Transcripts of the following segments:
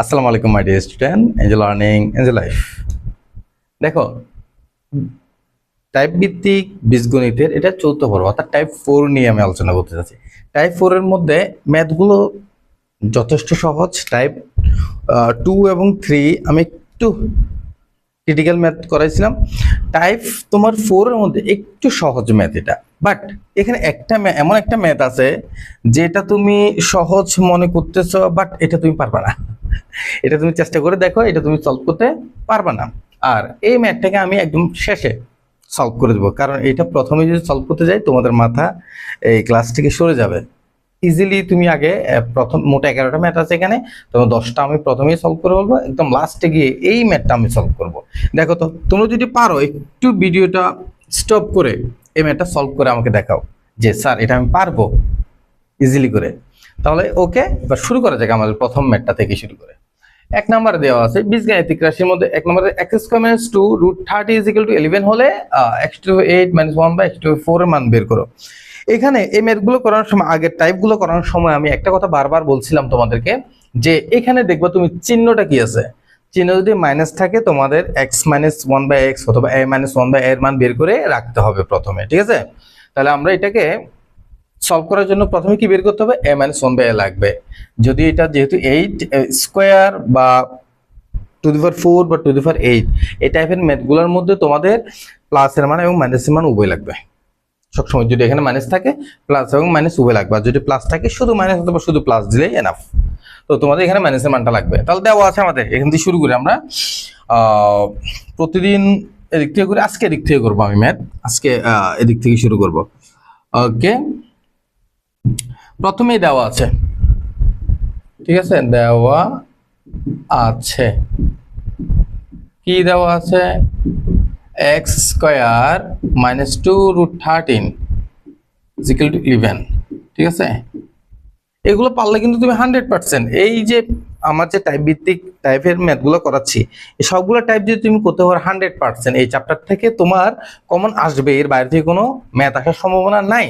আসসালামু আলাইকুম my dear student, Angel learning Angel life. দেখো, টাইপ ভিত্তিক বীজগণিতের এটা চতুর্থ পর্ব, অর্থাৎ টাইপ 4 নিয়ে আমি আলোচনা করতে চাচ্ছি। টাইপ 4 এর মধ্যে ম্যাথগুলো যথেষ্ট সহজ। টাইপ 2 এবং 3 আমি একটু ক্রিটিক্যাল ম্যাথ করাইছিলাম। টাইপ তোমার 4 এর মধ্যে একটু সহজ ম্যাথ এটা, বাট এখানে এমন একটা ম্যাথ আছে যেটা তুমি সহজ মনে করতেছো, বাট এটা তুমি পারবা না। এটা তুমি চেষ্টা করে দেখো, এটা তুমি সলভ করতে পারবা না। আর এই ম্যাথটাকে আমি একদম শেষে সলভ করে দেবো, কারণ এটা প্রথমে যদি সলভ করতে যাই তোমাদের মাথা এই ক্লাস থেকে সরে যাবে। ইজিলি তুমি আগে প্রথম মোট 11টা ম্যাথ আছে এখানে, তোমার 10টা আমি প্রথমেই সলভ করে বলবো, একদম লাস্টে গিয়ে এই ম্যাথটা আমি সলভ করব। দেখো তো, তোমরা যদি পারো একটু ভিডিওটা স্টপ করে এই ম্যাথটা সলভ করে আমাকে দেখাও যে স্যার এটা আমি পারবো ইজিলি করে, তাহলে ওকে। এবার শুরু করা যাক আমাদের প্রথম ম্যাথটা থেকে শুরু করে। এক নম্বরে দেওয়া আছে বীজগাণিতিক রাশির মধ্যে এক নম্বরে x square minus 2 root 30 is equal to 11 হলে x⁴ মাইনাস 1 বাই x⁴ এর মান বের করো। এখানে এই ম্যাথগুলো করানোর সময়, আগের টাইপগুলো করানোর সময় আমি একটা কথা বারবার বলছিলাম তোমাদেরকে, যে এখানে দেখবা তুমি চিহ্নটা কি আছে। চিহ্ন যদি মাইনাস থাকে তোমাদের x মাইনাস 1 বাই x অথবা a মাইনাস 1 বাই a এর মান বের করে রাখতে হবে প্রথমে, ঠিক আছে? তাহলে আমরা এটাকে সলভ করার জন্য প্রথমে কি বের করতে হবে, a মাইনাস 1 বাই a লাগবে। যদি এটা যেহেতু 8 স্কোয়ার বা টু দি পাওয়ার 4 বা টু দি পাওয়ার 8 এই টাইপের ম্যাথগুলোর মধ্যে তোমাদের প্লাসের মান এবং মাইনাসের মান উভয় লাগবে সবসময়। যদি এখানে মাইনাস থাকে প্লাস এবং মাইনাস উভয় লাগবে, আর যদি প্লাস থাকে শুধু মাইনাস অথবা শুধু প্লাস দিলেই এনাফ। তো তোমাদের এখানে মাইনাসের মানটা লাগবে। তাহলে দেওয়া আছে আমাদের, এখান থেকে শুরু করি আমরা। প্রতিদিন এদিক থেকে করে, আজকে এদিক থেকে করবো আমি ম্যাথ, আজকে এদিক থেকে শুরু করব। ওকে, প্রথমেই দেওয়া আছে, ঠিক আছে? দেওয়া আছে কি দেওয়া আছে, x square minus 2 root 13 is equal to 11, ঠিক আছে? এগুলো পারলে কিন্তু তুমি 100%, এই যে আমার যে টাইপ ভিত্তিক টাইপের ম্যাথগুলো করাচ্ছি, এই সবগুলো টাইপ যদি তুমি করতে পারো 100%, এই চ্যাপ্টার থেকে তোমার কমন আসবে, এর বাইরে থেকে কোনো ম্যাথ আসার সম্ভাবনা নাই,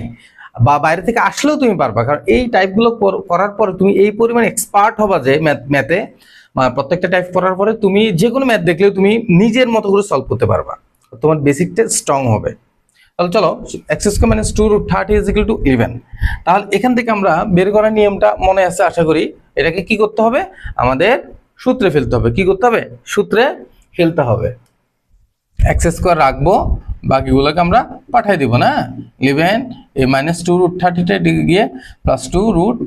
বা বাইরে থেকে আসলেও তুমি পারবা। কারণ এই টাইপগুলো করার পরে তুমি এই পরিমাণ এক্সপার্ট হবা যে ম্যাথে, প্রত্যেকটা টাইপ করার পরে তুমি যে কোনো ম্যাথ দেখলেও তুমি নিজের মতো করে সলভ করতে পারবা, তোমার বেসিকটা স্ট্রং হবে। তাহলে চলো, x square minus 2 root 30 is equal to 11। তাহলে এখান থেকে আমরা বের করার নিয়মটা মনে আছে আশা করি। এটাকে কি করতে হবে, আমাদের সূত্রে ফেলতে হবে। কি করতে হবে, সূত্রে ফেলতে হবে। x স্কয়ার রাখবো, বাকিগুলোকে আমরা পাঠাই দিব না। 11 এই মাইনাস 2 রুট 30টা গিয়ে প্লাস 2 রুট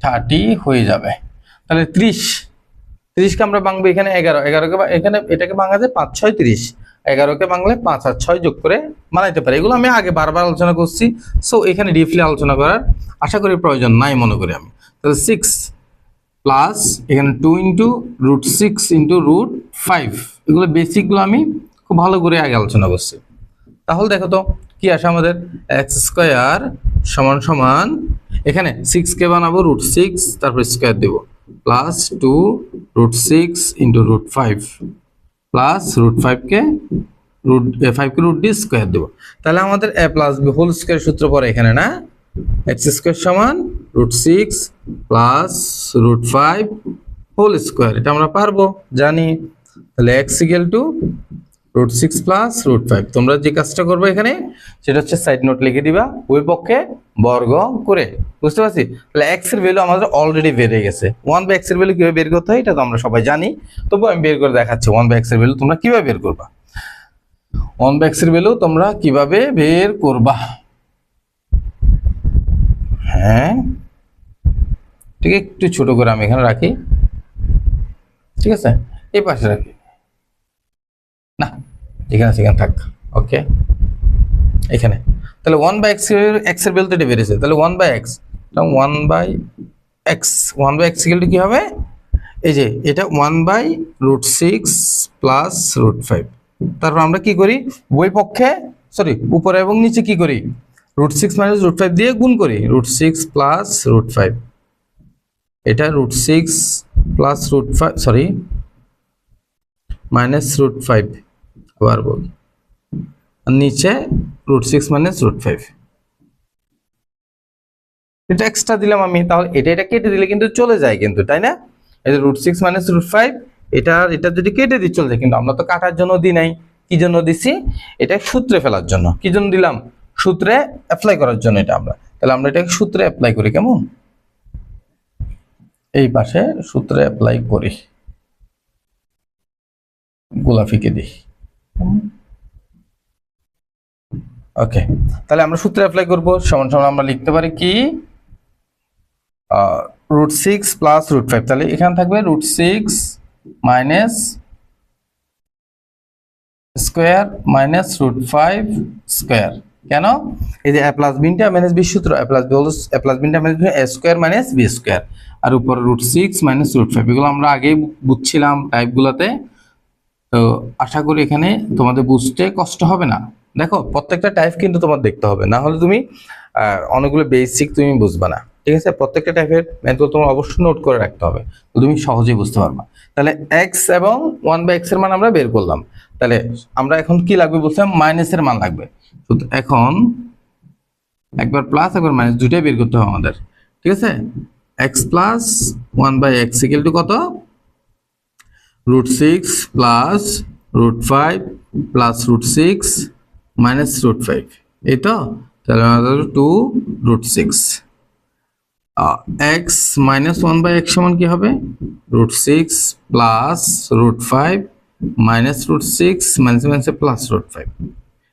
30 হয়ে যাবে। তাহলে 30কে আমরা ভাঙবো এখানে 11কে এখানে এটাকে ভাঙা যায় 5 6 30, 11কে ভাঙলে 5 আর 6 যোগ করে বানাইতে পারে। এগুলো আমি আগে বারবার আলোচনা করছি, সো এখানে ডিপলি আলোচনা করার আশা করি প্রয়োজন নাই মনে করি আমি। তাহলে 6 প্লাস এখানে 2 ইন্টু রুট 6 ইন্টু রুট 5, এগুলো বেসিকগুলো আমি খুব ভালো করে আগে আলোচনা করছি। তাহলে দেখো তো কি আসে আমাদের, x স্কয়ার সমান সমান এখানে 6কে বানাবো রুট 6, তারপর স্কয়ার দেব, plus 2 root 6 into root 5 plus root 5কে রুট ডি স্কয়ার দেবো। তাহলে আমাদের a plus B whole square সূত্র পড়ে এখানে না, x স্কয়ার সমান root 6 plus root 5 whole square. এটা আমরা পারবো, জানি। তাহলে x equal to root 6 plus root 5। তোমরা যে কাজটা করবে এখানে, সেটা হচ্ছে সাইড নোট লিখে দিবা, ওই পক্ষে বর্গ করে। বুঝতে পারছি? তাহলে x এর ভ্যালু আমাদের অলরেডি বেড়ে গেছে। 1 বাই x এর ভ্যালু কিভাবে বের করতে হয় এটা তো আমরা সবাই জানি, তবু আমি বের করে দেখাচ্ছি 1 বাই x এর ভ্যালু তোমরা কিভাবে বের করবা। 1 বাই x এর ভ্যালু তোমরা কিভাবে বের করবা, হ্যাঁ ঠিক, একটু ছোট করে আমি এখানে রাখি, ঠিক আছে? এই পাশে রাখি না, এখানে সেখানে থাক। ওকে, এখানে তাহলে 1 বাই x এর ভ্যালু তো এটা বেড়েছে, তাহলে 1 by x, 1 by x, 1 by x equal to কি হবে, এই যে এটা 1 বাই রুট 6 প্লাস রুট 5। তারপর আমরা কি করি, উভয় পক্ষে সরি উপরে এবং নিচে কি করি, রুট 6 মাইনাস রুট 5 দিয়ে গুণ করি, রুট 6 প্লাস রুট 5, এটা root 6 plus root 5 sorry minus root 5, আবার বল, আর নিচে রুট 6 মাইনাস রুট 5, এটা এক্সট্রা দিলাম আমি। তাহলে এটা কেটে দিলে কিন্তু চলে যায় কিন্তু, তাই না? এই যে √6 - √5, এটা যদি কেটে দিই চলছে, কিন্তু আমরা তো কাটার জন্য দিই নাই, কি জন্য দিছি? এটা সূত্রে ফেলার জন্য। কি জন্য দিলাম? সূত্রে অ্যাপ্লাই করার জন্য এটা আমরা। তাহলে আমরা এটাকে সূত্রে অ্যাপ্লাই করি, কেমন? এই পাশে সূত্রে অ্যাপ্লাই করি, গোলাপিকে দিই। ওকে, তাহলে আমরা সূত্রে অ্যাপ্লাই করব। সমান সমান আমরা লিখতে পারি কি √6 + √5। তাহলে এখানে থাকবে √6 মাইনাস স্কয়ার মাইনাস √5 স্কয়ার। কেন? এই যে a + b - b সূত্র, a + b a square minus b square, আর উপর √6 - √5। এগুলো আমরা আগেই বুঝছিলাম টাইপগুলোতে। তো আশা করি এখানে তোমাদের বুঝতে কষ্ট হবে না। দেখো প্রত্যেকটা টাইপ কিন্তু তোমার দেখতে হবে, না হলে তুমি অনেকগুলো বেসিক তুমি বুঝবে না। ঠিক আছে, প্রত্যেকটা টাইপের ম্যাথগুলো তোমার অবশ্যই নোট করে রাখতে হবে, তুমি সহজেই বুঝতে পারবা। তাহলে x এবং 1/x এর মান আমরা বের করলাম। তাহলে আমরা এখন কি লাগবে বলছিলাম? মাইনাসের মান লাগবে। এখন একবার প্লাস একবার মাইনাস দুইটাই বের করতে হবে আমাদের। ঠিক আছে, x + 1/x = কত? √6 + √5 + √6 - √5, এই তো। তাহলে আমাদের 2√6। x - 1/x সমান কি হবে? √6 + √5 - √6 +√5।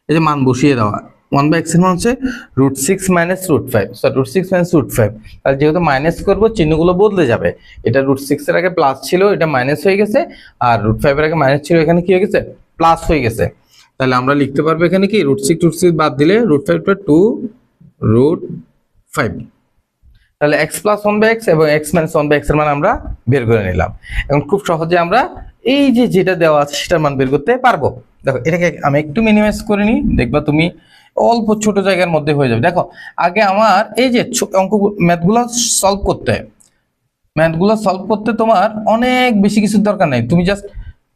এই যে মান বসিয়ে দেওয়া, 1/x এর মান হচ্ছে √6 - √5, সরি √6 - √5। তাহলে যেহেতু মাইনাস করব, চিহ্নগুলো বদলে যাবে। এটা √6 এর আগে প্লাস ছিল, এটা মাইনাস হয়ে গেছে, আর √5 এর আগে মাইনাস ছিল, এখানে কি হয়ে গেছে? প্লাস হয়ে গেছে। তাহলে আমরা লিখতে পারবো এখানে কি √6 বাদ দিলে √5 = 2√5। তাহলে x + 1/x এবং x - 1/x এর মান আমরা বের করে নিলাম। এখন খুব সহজে আমরা এই যে যেটা দেওয়া আছে সেটার মান বের করতে পারবো। দেখো এটাকে আমি একটু মিনিমাইজ করে নিই, দেখবা তুমি অল্প ছোট জায়গার মধ্যে হয়ে যাবে। দেখো আগে আমার এই যে অঙ্ক ম্যাথগুলো সলভ করতে তোমার অনেক বেশি কিছুর দরকার নাই। তুমি জাস্ট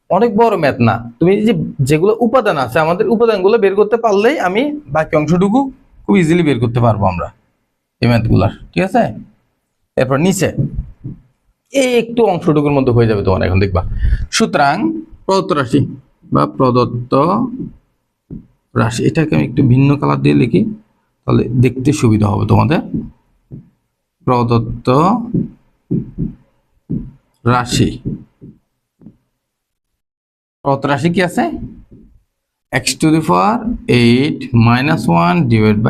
অনেক বড় ম্যাথ না, তুমি যে যেগুলো উপাদান আছে আমাদের উপাদানগুলো বের করতে পারলেই আমি বাকি অংশটুকু খুব ইজিলি বের করতে পারবো আমরা এই ম্যাথগুলার। ঠিক আছে, এরপর নিচে এই একটু অংশটুকুর মধ্যে হয়ে যাবে তোমার, এখন দেখবা। সুতরাং প্রদত্ত রাশি বা প্রদত্ত রাশি, এটাকে আমি একটু ভিন্ন কালার দিয়ে লিখি, তাহলে দেখতে সুবিধা হবে তোমাদের। প্রদত্ত রাশি, প্রদত্ত রাশি কি আছে? x⁴ - 1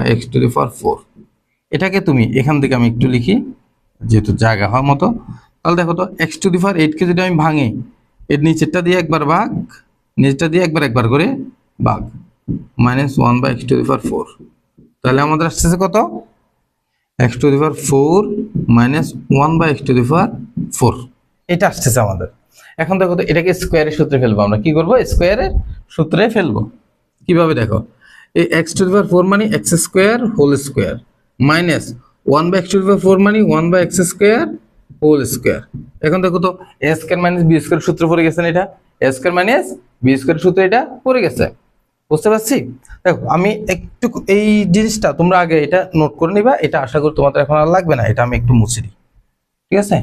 / x⁴। এটাকে তুমি এখান থেকে আমি একটু লিখি যেহেতু জায়গা হওয়ার মতো। তাহলে দেখো তো x⁴ কে যদি আমি ভাঙি, এর নিচেরটা দিয়ে একবার ভাগ, নিচেরটা দিয়ে একবার করে ভাগ, -1 / x⁴। তাহলে আমাদের আসছে কত? x⁴ - 1 / x⁴। এটা আসছে আমাদের। এখন দেখো তো এটাকে স্কোয়ারের সূত্রে ফেলবো। আমরা কি করব? স্কোয়ারের সূত্রে ফেলবো। কিভাবে? দেখো এই x⁴ মানে x² whole square minus 1 / x⁴ মানে 1 / x² হোল স্কোয়ার। এখন দেখো তো a² - b² সূত্র পড়ে গেছে না? এটা a² - b² সূত্র এটা পড়ে গেছে, বুঝতে পারছি? দেখো আমি একটু এই জিনিসটা তোমরা আগে এটা নোট করে নিবা, এটা আশা করি তোমাদের এখন আর লাগবে না। এটা আমি একটু মুছে দিই, ঠিক আছে?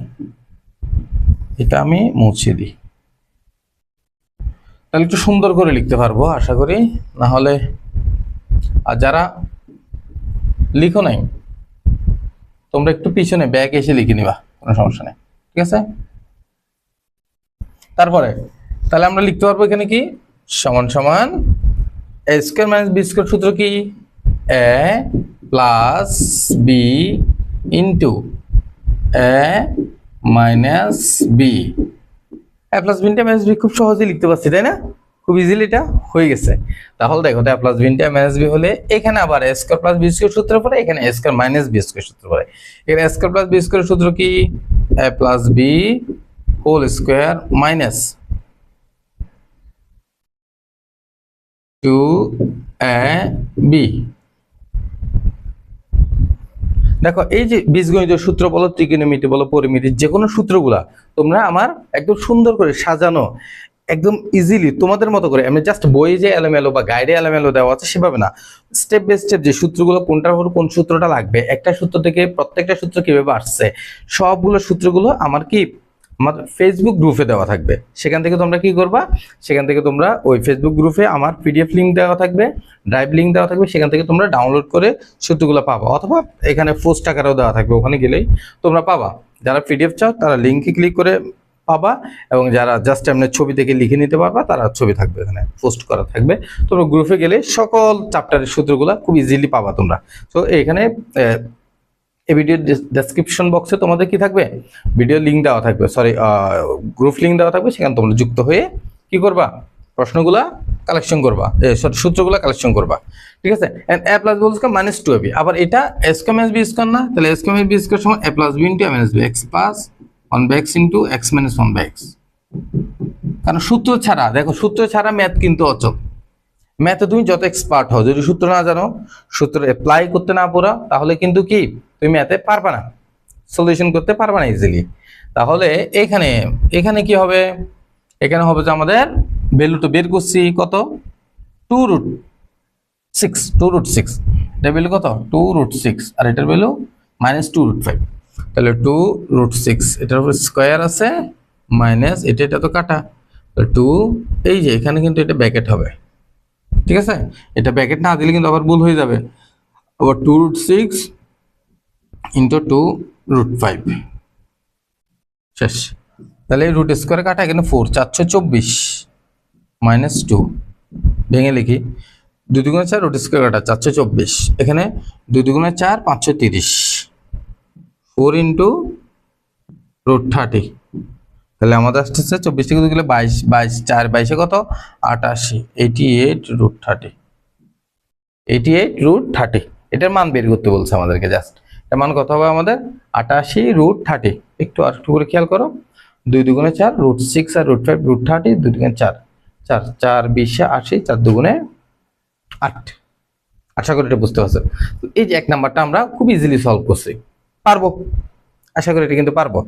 এটা আমি মুছে দিই, তাহলে একটু সুন্দর করে লিখতে পারবো আশা করি। না হলে আর যারা লিখো নাই তোমরা একটু পিছনে ব্যাক এসে লিখে নিবা, কোনো সমস্যা নেই, ঠিক আছে? তারপরে তাহলে আমরা লিখতে পারবো এখানে কি সমান সমান a² - b² সূত্র কি? a + b * a - b। a + b - b খুব সহজেই লিখতে পারছি, তাই না? খুব ইজিলি এটা হয়ে গেছে। তাহলে দেখো a + b - b হলে এখানে আবার a² + b² সূত্র পড়ে, এখানে a² - b² সূত্র পড়ে। এখানে a² + b² সূত্র কি? a + b whole square minus 2ab। দেখো এই যে বীজগণিতের সূত্র বলো, ত্রিকোণমিতি বলো, পরিমিতির যে কোনো সূত্রগুলা তোমরা আমার একদম সুন্দর করে সাজানো, একদম ইজিলি তোমাদের মতো করে, আমি জাস্ট বইয়ে যে এলোমেলো বা গাইডে এলোমেলো দেওয়া আছে সেভাবে না, স্টেপ বাই স্টেপ যে সূত্রগুলো কোনটার উপর কোন সূত্রটা লাগবে, একটা সূত্র থেকে প্রত্যেকটা সূত্র কিভাবে আসছে, সবগুলো সূত্রগুলো আমার কি আমাদের ফেসবুক গ্রুপে দেওয়া থাকবে। সেখান থেকে তোমরা কি করবা, সেখান থেকে তোমরা ওই ফেসবুক গ্রুপে আমার পিডিএফ লিঙ্ক দেওয়া থাকবে, ড্রাইভ লিঙ্ক দেওয়া থাকবে, সেখান থেকে তোমরা ডাউনলোড করে সূত্রগুলো পাবা, অথবা এখানে পোস্ট আকারেও দেওয়া থাকবে, ওখানে গেলেই তোমরা পাবা। যারা পিডিএফ চাও তারা লিঙ্কে ক্লিক করে পাবা, এবং যারা জাস্ট এমনি ছবি থেকে লিখে নিতে পারবা তারা ছবি থাকবে, এখানে পোস্ট করা থাকবে। তোমরা গ্রুপে গেলে সকল চ্যাপ্টারের সূত্রগুলো খুব ইজিলি পাবা তোমরা। তো এখানে এই ভিডিও ডেসক্রিপশন বক্সে তোমাদের কি থাকবে, ভিডিও লিঙ্ক দেওয়া থাকবে, সরি গ্রুপ লিঙ্ক দেওয়া থাকবে, সেখানে তোমরা যুক্ত হয়ে কি করবা, প্রশ্নগুলা কালেকশন করবা, সূত্রগুলা কালেকশন করবা, ঠিক আছে। And a plus B square minus 2ab, আবার এটা a square minus B square না, তাহলে a square minus B square সমান a plus B into a minus B, x plus 1/x into x minus 1/x। কারণ সূত্র ছাড়া, দেখো সূত্র ছাড়া ম্যাথ কিন্তু অচল। ম্যাথে তুমি যত এক্সপার্ট হও, যদি সূত্র না জানো, সূত্র অ্যাপ্লাই করতে না পারো, তাহলে কিন্তু কি তুমি ম্যাথে পারবা না, সলিউশন করতে পারবা না ইজিলি। তাহলে এখানে এখানে কি হবে, এখানে হবে যে আমাদের ভ্যালু তো বের করছি কত, 2√6, 2√6, এটার ভ্যালু কত 2√6, আর এটার ভ্যালু -2√5। তাহলে 2√6, এটার উপর স্কয়ার আছে, মাইনাস এটা তো কাটা, 2, এই যে এখানে কিন্তু এটা ব্র্যাকেট হবে, ঠিক আছে। এটা ব্র্যাকেট না দিলে কিন্তু আবার ভুল হয়ে যাবে। আবার 2√6 ইন্টু 2√5 শেষ। তাহলে রুট স্কোয়ার কাটা, এখানে 4, 424 মাইনাস 2, ভেঙে লিখি 2 দুগুণে 4, রুট স্কোয়ার কাটা 424, এখানে 2 দুগুণে 4, 530, 4 ইন্টু √30। তাহলে আমাদের আসতেছে 24 থেকে 2 গেলে 22, 22 4 22 কত 88, 88√30, 88√30। এটার মান বের করতে বলছে আমাদেরকে, জাস্ট এর মান কত হবে আমাদের 88√30। একটু আর একটু করে খেয়াল করো, 2 দুগুণে 4, √6 আর √5, √30, 2 দুগুণে 4, 4 4 20 80, 4 দুগুণে 8। আশা করি এটা বুঝতে পারছো। এই যে এক নাম্বারটা আমরা খুব ইজিলি সলভ করছি, পারবো, আশা করি এটা কিন্তু পারবো।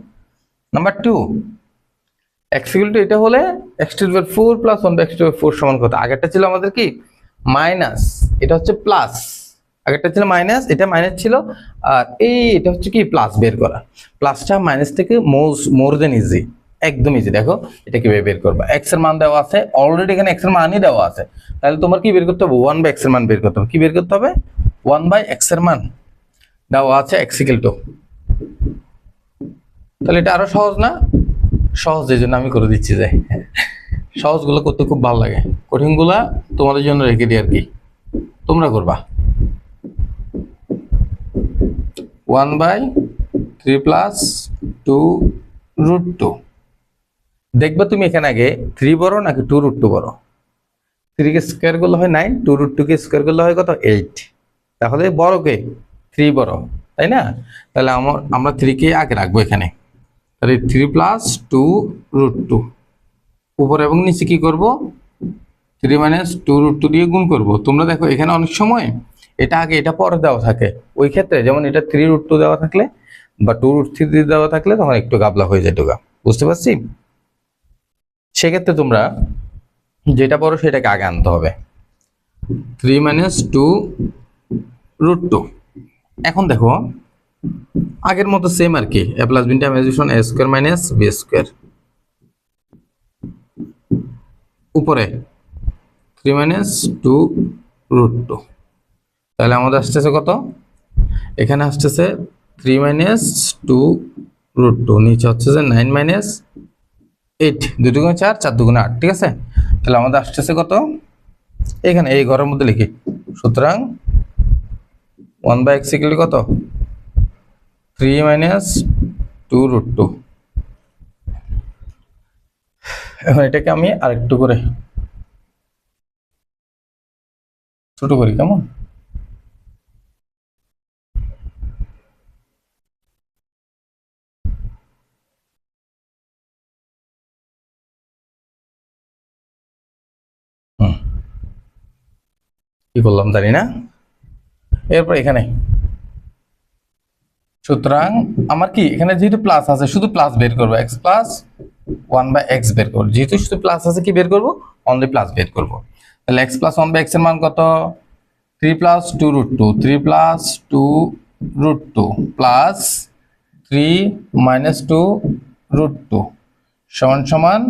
নাম্বার 2, x ইকুয়াল টু এটা হলে x টু দি পাওয়ার 4 প্লাস 1/x টু দি পাওয়ার 4 সমান কত, আগেরটা ছিল আমাদের কি মাইনাস, এটা হচ্ছে প্লাস, আগেরটা ছিল মাইনাস, এটা মাইনাস ছিল, আর এটা হচ্ছে কি প্লাস বের করা। প্লাসটা মাইনাস থেকে মোর দেন ইজি, একদম ইজি। দেখো এটা কিভাবে বের করবা, x এর মান দেওয়া আছে অলরেডি, এখানে x এর মানই দেওয়া আছে, তাহলে তোমার কি বের করতে হবে 1/x এর মান বের করতে হবে। কি বের করতে হবে 1/x এর মান দেওয়া আছে, x ইকুয়াল টু, তাহলে এটা আরো সহজ না, সহজ এই জন্য আমি করে দিচ্ছি, যে সহজগুলো করতে খুব ভালো লাগে, কঠিনগুলা তোমাদের জন্য রেখে দিই আর কি, তোমরা করবা। 1/3 প্লাস 2√2, দেখবা তুমি এখানে আগে 3 বড় নাকি 2√2 বড়। 3 কে স্কয়ার করলে হয় 9, 2√2 কে স্কয়ার করলে হয় কত 8, তাহলে বড় কে 3 বড়, তাই না। তাহলে আমরা 3 কে আগে রাখবো এখানে, তাহলে 3 প্লাস 2√2, উপর এবং নিচে কি করব 3 মাইনাস 2√2 দিয়ে গুণ করব। তোমরা দেখো এখানে অনেক সময় এটা আগে এটা পরে দেওয়া থাকে, ওই ক্ষেত্রে যেমন এটা 3√2 দেওয়া থাকলে বা 2√3 দেওয়া থাকলে তখন একটু গাবলা হয়ে যায়, টোকা, বুঝতে পারছি। সেক্ষেত্রে তোমরা যেটা পড়ো সেটাকে আগে আনতে হবে, 3 মাইনাস 2√2। এখন দেখো আগের মতো সেম আর কি, a plus B into a minus a square minus b square, উপরে 3 মাইনাস 2√2, তাহলে আমাদের আসতেছে কত, এখানে আসতেছে 3 মাইনাস 2√2, নিচে হচ্ছে যে 9 মাইনাস 8, 2 দুগুণে 4, 4 দুগুণে 8, ঠিক আছে। তাহলে আমাদের আসতেছে কত, এখানে এই ঘরের মধ্যে লিখি, সুতরাং 1/x ইকুয়াল কত 3 মাইনাস 2√2। এখন এটাকে আমি আরেকটু করে ছোট করি, কেমন, কি করলাম জানি না। এরপর এখানে সুতরাং আমার কি এখানে যেহেতু প্লাস আছে শুধু প্লাস বের করবো, x প্লাস 1/x বের করবো, যেহেতু শুধু প্লাস আছে কি বের করবো অনলি প্লাস বের করবো। তাহলে x প্লাস 1/x এর মান কত 3 প্লাস 2√2, 3 প্লাস 2√2 প্লাস 3 মাইনাস 2√2 সমান সমান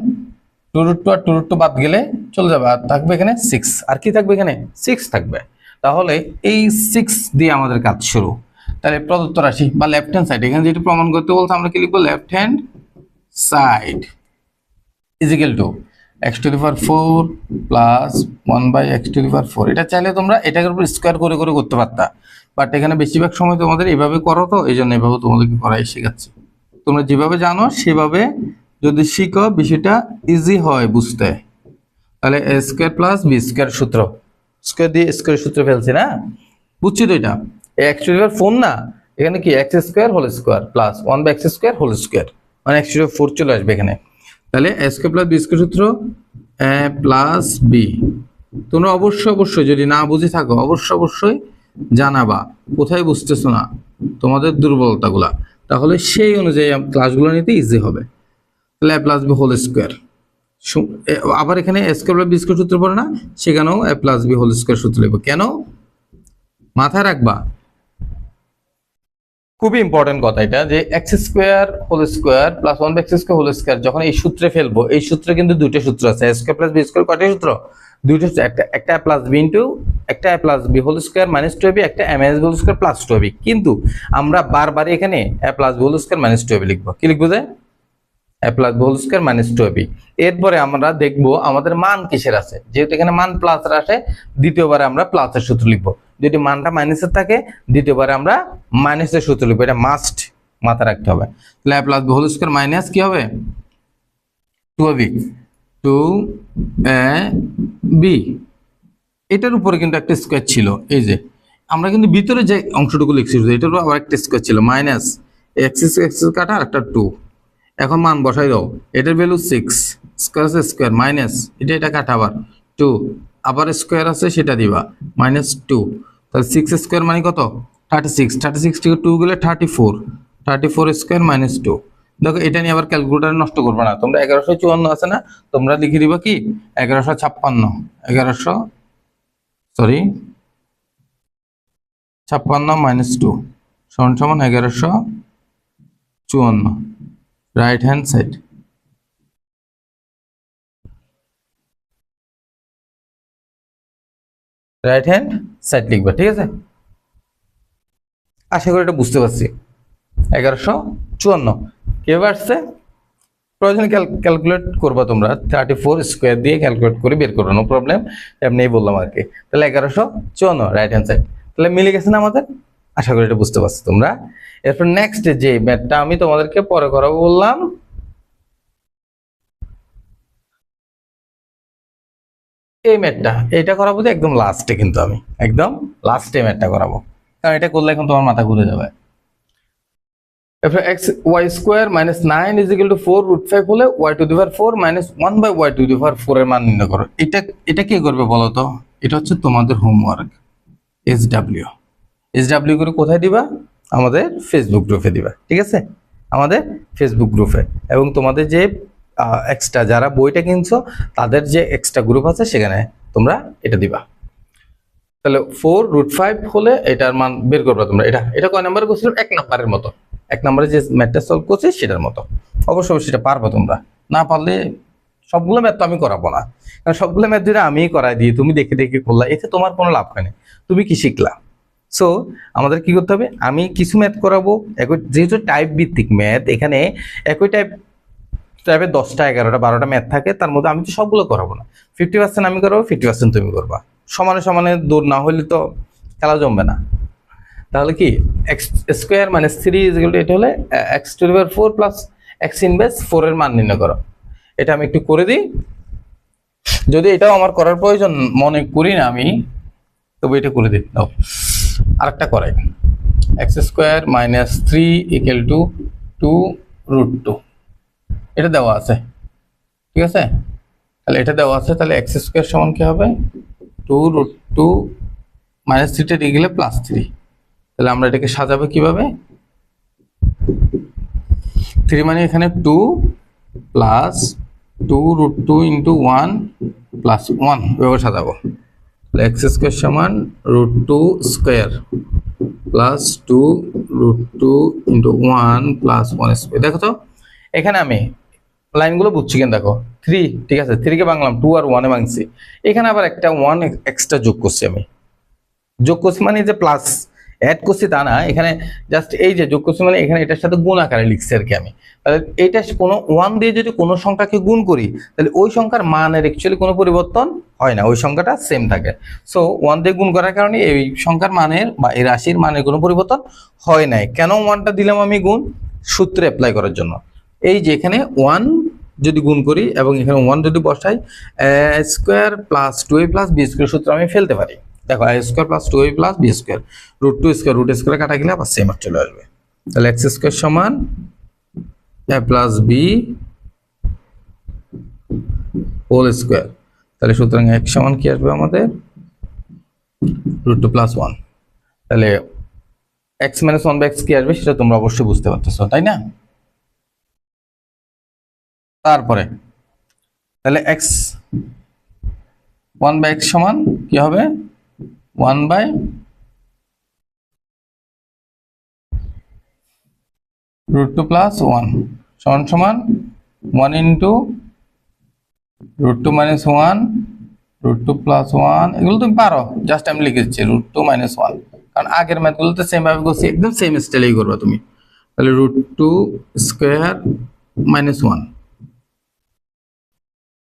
2√2 আর 2√2 বাদ গেলে চলে যাবে, আর থাকবে এখানে 6। আর কি থাকবে এখানে 6 থাকবে। তাহলে এই 6 দিয়ে আমাদের কাজ শুরু। তাহলে প্রদত্ত রাশি বা লেফট হ্যান্ড সাইড, এখানে যেটা প্রমাণ করতে বলতে আমরা কি লিখবো, left hand side is equal two x⁴ plus 1/x⁴। এটা চাইলে তোমরা এটার উপর স্কোয়ার করে করে করতে পারতা, বাট এখানে বেশিরভাগ সময় তোমাদের এইভাবে করো, তো এই জন্য এইভাবে তোমাদেরকে করাই শেখাচ্ছি। তোমরা যেভাবে জানো সেভাবে যদি শিখো বিষয়টা ইজি হয় বুঝতে। তাহলে a² প্লাস b² সূত্র, স্কোয়ার দিয়ে স্কোয়ার সূত্র ফেলছি না, বুঝছি তো? এটা x⁴ না, এখানে কি x² প্লাস 1/x² মানে x⁴ চলে আসবে এখানে। তাহলে a² প্লাস b² সূত্র a প্লাস b। তোমরা অবশ্যই যদি না বুঝে থাকো অবশ্যই জানাবা কোথায় বুঝতেছো না তোমাদের দুর্বলতাগুলা, তাহলে সেই অনুযায়ী ক্লাসগুলো নিতে ইজি হবে। তাহলে a plus b whole square, আবার এখানে a² প্লাস b² সূত্র পড়ে না, সেখানেও a plus b whole square সূত্র লিখবো। কেন মাথায় রাখবা, খুবই ইম্পর্টেন্ট কথা এটা, যে x² whole square plus 1/x² whole square যখন এই সূত্রে ফেলবো, এই সূত্রে কিন্তু দুইটা সূত্র আছে, a² প্লাস b²। কয়টা সূত্র? দুইটা। একটা a প্লাস b ইন্টু একটা a plus b whole square minus 2ab, একটা a minus b whole square plus 2ab। কিন্তু আমরা বারবার এখানে a plus b whole square minus 2ab লিখবো। কি লিখবো যে a plus b whole square minus 2ab। এরপরে আমরা দেখবো আমাদের মান কিসের আছে, যেহেতু এখানে মান প্লাসের আসে, দ্বিতীয়বারে আমরা প্লাসের সূত্র লিখবো। যদি মানটা মাইনাসের থাকে দ্বিতীয়বারে আমরা মাইনাসের সূত্র লিখবো, এটা মাস্ট মাথায় রাখতে হবে। তাহলে a plus b whole square minus কি হবে 2ab, 2ab। এটার উপরে কিন্তু একটা স্কোয়ার ছিল, এই যে আমরা কিন্তু ভিতরে যে অংশটুকু লিখছি এটার উপর আবার একটা স্কোয়ার ছিল, মাইনাস x কাটা আর একটা 2। এখন মান বসাই দাও, এটার ভ্যালু 6, স্কোয়ার মাইনাস এটা কাটা আবার 2, আবার স্কোয়ার আছে সেটা দিবা মাইনাস 2। তাহলে 6² মানে কত 36 থেকে 2 গেলে 34 স্কোয়ার মাইনাস 2। দেখো এটা নিয়ে আবার ক্যালকুলেটর নষ্ট করবে না তোমরা, 1154 আছে না, তোমরা লিখে দিবা কি 1156 মাইনাস 2 সমান সমান 1154, right hand side. Right hand side লিখবা, ঠিক আছে? আশা করি এটা বুঝতে পারছি। 1154 কিভাবে আসছে প্রয়োজনে ক্যালকুলেট করবা তোমরা, 34 স্কোয়ার দিয়ে ক্যালকুলেট করে বের করো, নো প্রবলেম, এমনিই বললাম আর কি। তাহলে 1154 রাইট হ্যান্ড সাইড। তাহলে মিলে গেছে না আমাদের? আশা করি এটা বুঝতে পারছো তোমরা। এরপর নেক্সট যে ম্যাথটা আমি তোমাদেরকে পরে করাবো বললাম, এই ম্যাথটা এটা করাবো যে একদম লাস্টে, কিন্তু আমি একদম লাস্টে ম্যাথটা করাবো, কারণ এটা করলে এখন তোমার মাথা ঘুরে যাবে। এরপর y² minus 9 is equal two 4√5 হলে y⁴ মাইনাস 1/y⁴ এর মান নির্ণয় করো। এটা কে করবে বলো তো? এটা হচ্ছে তোমাদের হোমওয়ার্ক। SW করে কোথায় দিবা? আমাদের ফেসবুক গ্রুপে দিবা, ঠিক আছে? আমাদের ফেসবুক গ্রুপে, এবং তোমাদের যে এক্সট্রা যারা বইটা কিনছো তাদের যে এক্সট্রা গ্রুপ আছে সেখানে তোমরা এটা দিবা। তাহলে 4√5 হলে এটার মান বের করবে তোমরা। এটা কয় নাম্বার করছিলাম? 1 নাম্বারের মতো, 1 নম্বরে যে ম্যাথটা সলভ করছি সেটার মতো। অবশ্যই সেটা পারবো তোমরা, না পারলে সবগুলো ম্যাথ তো আমি করাবো না, কারণ সবগুলো ম্যাথ যদি আমি করাই দিই তুমি দেখে দেখে করলা, এতে তোমার কোনো লাভ হয় না। তুমি কি শিখলা? সো আমাদের কি করতে হবে, আমি কিছু ম্যাথ করাবো একই, যেহেতু টাইপ ভিত্তিক ম্যাথ, এখানে একই টাইপের 10টা 11টা 12টা ম্যাথ থাকে, তার মধ্যে আমি তো সবগুলো করাবো না। 50% আমি করাবো, 50% তুমি করবা। সমানে সমানে দৌড় না হলে তো খেলা জমবে না। তাহলে কি x² minus 3 is equal to, এটা হলে x⁴ প্লাস x⁴ এর মান নির্ণয় করো। এটা আমি একটু করে দিই, যদি এটাও আমার করার প্রয়োজন মনে করি না আমি, তবে এটা করে দিই। দাও আরেকটা করাই, x² মাইনাস 3 ইকুয়াল টু 2√2, এটা দেওয়া আছে, ঠিক আছে? তাহলে এটা দেওয়া আছে, তাহলে x² সমান কি হবে 2√2 মাইনাস 3টা দিয়ে গেলে প্লাস 3। তাহলে আমরা এটাকে সাজাবো কিভাবে? 3 মানে এখানে 2 প্লাস 2√2 ইন্টু 1 প্লাস 1 এভাবে সাজাবো। তাহলে x² সমান √2 square plus 2√2 into 1 plus 1 square. দেখো তো এখানে আমি লাইনগুলো বুঝছি কেন দেখো 3, ঠিক আছে 3 কে ভাঙলাম 2 আর 1 এ ভাঙছি, এখানে আবার একটা 1 এক্সট্রা যোগ করছি আমি। যোগ করছি মানে যে প্লাস অ্যাড করছি তা না, এখানে জাস্ট এই যে যোগ করছি মানে এখানে এটার সাথে গুণ আকারে লিখছি আর কি আমি। তাহলে এইটা কোনো 1 দিয়ে যদি কোনো সংখ্যাকে গুণ করি তাহলে ওই সংখ্যার মানের অ্যাকচুয়ালি কোনো পরিবর্তন হয় না, ওই সংখ্যাটা সেম থাকে। সো 1 দিয়ে গুণ করার কারণে এই সংখ্যার মানের বা এই রাশির মানের কোনো পরিবর্তন হয় নাই। কেন 1টা দিলাম আমি গুণ? সূত্রে অ্যাপ্লাই করার জন্য। এই যে এখানে 1 যদি গুণ করি এবং এখানে 1 যদি বসাই, a square plus 2a plus b square সূত্র আমি ফেলতে পারি। দেখো a square plus 2a plus b square, √2 square root square কাটা গেলে আবার সেম চলে আসবে। তাহলে x স্কয়ার সমান a প্লাস b হোল স্কয়ার। তাহলে সুতরাং x সমান কি আসবে আমাদের? √2 প্লাস 1। তাহলে x মাইনাস 1 বাই x কি আসবে সেটা তোমরা অবশ্যই বুঝতে পারতেছো, তাই না? তারপরে তাহলে x 1 বাই x সমান কি হবে? 1 বাই √2 প্লাস 1 সমান সমান 1 ইন্টু √2 মাইনাস 1 √2 প্লাস 1। এগুলো তুমি পারো, জাস্ট আমি লিখেছি √2 মাইনাস 1, কারণ আগের ম্যাথগুলোতে সেম ভাবে করছি, একদম সেম স্টাইলেই করবে তুমি। তাহলে √2 স্কয়ার মাইনাস 1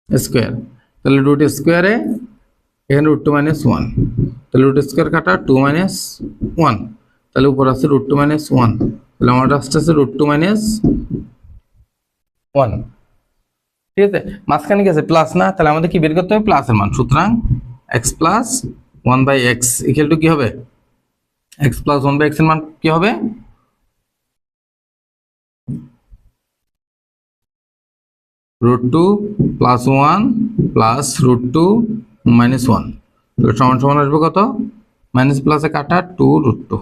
স্কয়ার, তাহলে রুট স্কয়ারে এখানে √2 মাইনাস 1, তাহলে রুট স্কয়ার কাটা 2 মাইনাস 1, তাহলে উপর আছে √2 মাইনাস 1, তাহলে আমার আসছে √2 মাইনাস 1। ঠিক আছে, মাঝখানে কি আছে? প্লাস না? তাহলে আমাদের কি বের করতে হবে? প্লাসের মান। সুতরাং x plus 1 by x equal to কি হবে? x প্লাস 1 বাই x এর মান কি হবে? √2 প্লাস 1 প্লাস √2 মাইনাস 1, সমান সমান আসবে কত? মাইনাস প্লাসে কাটা 2√2।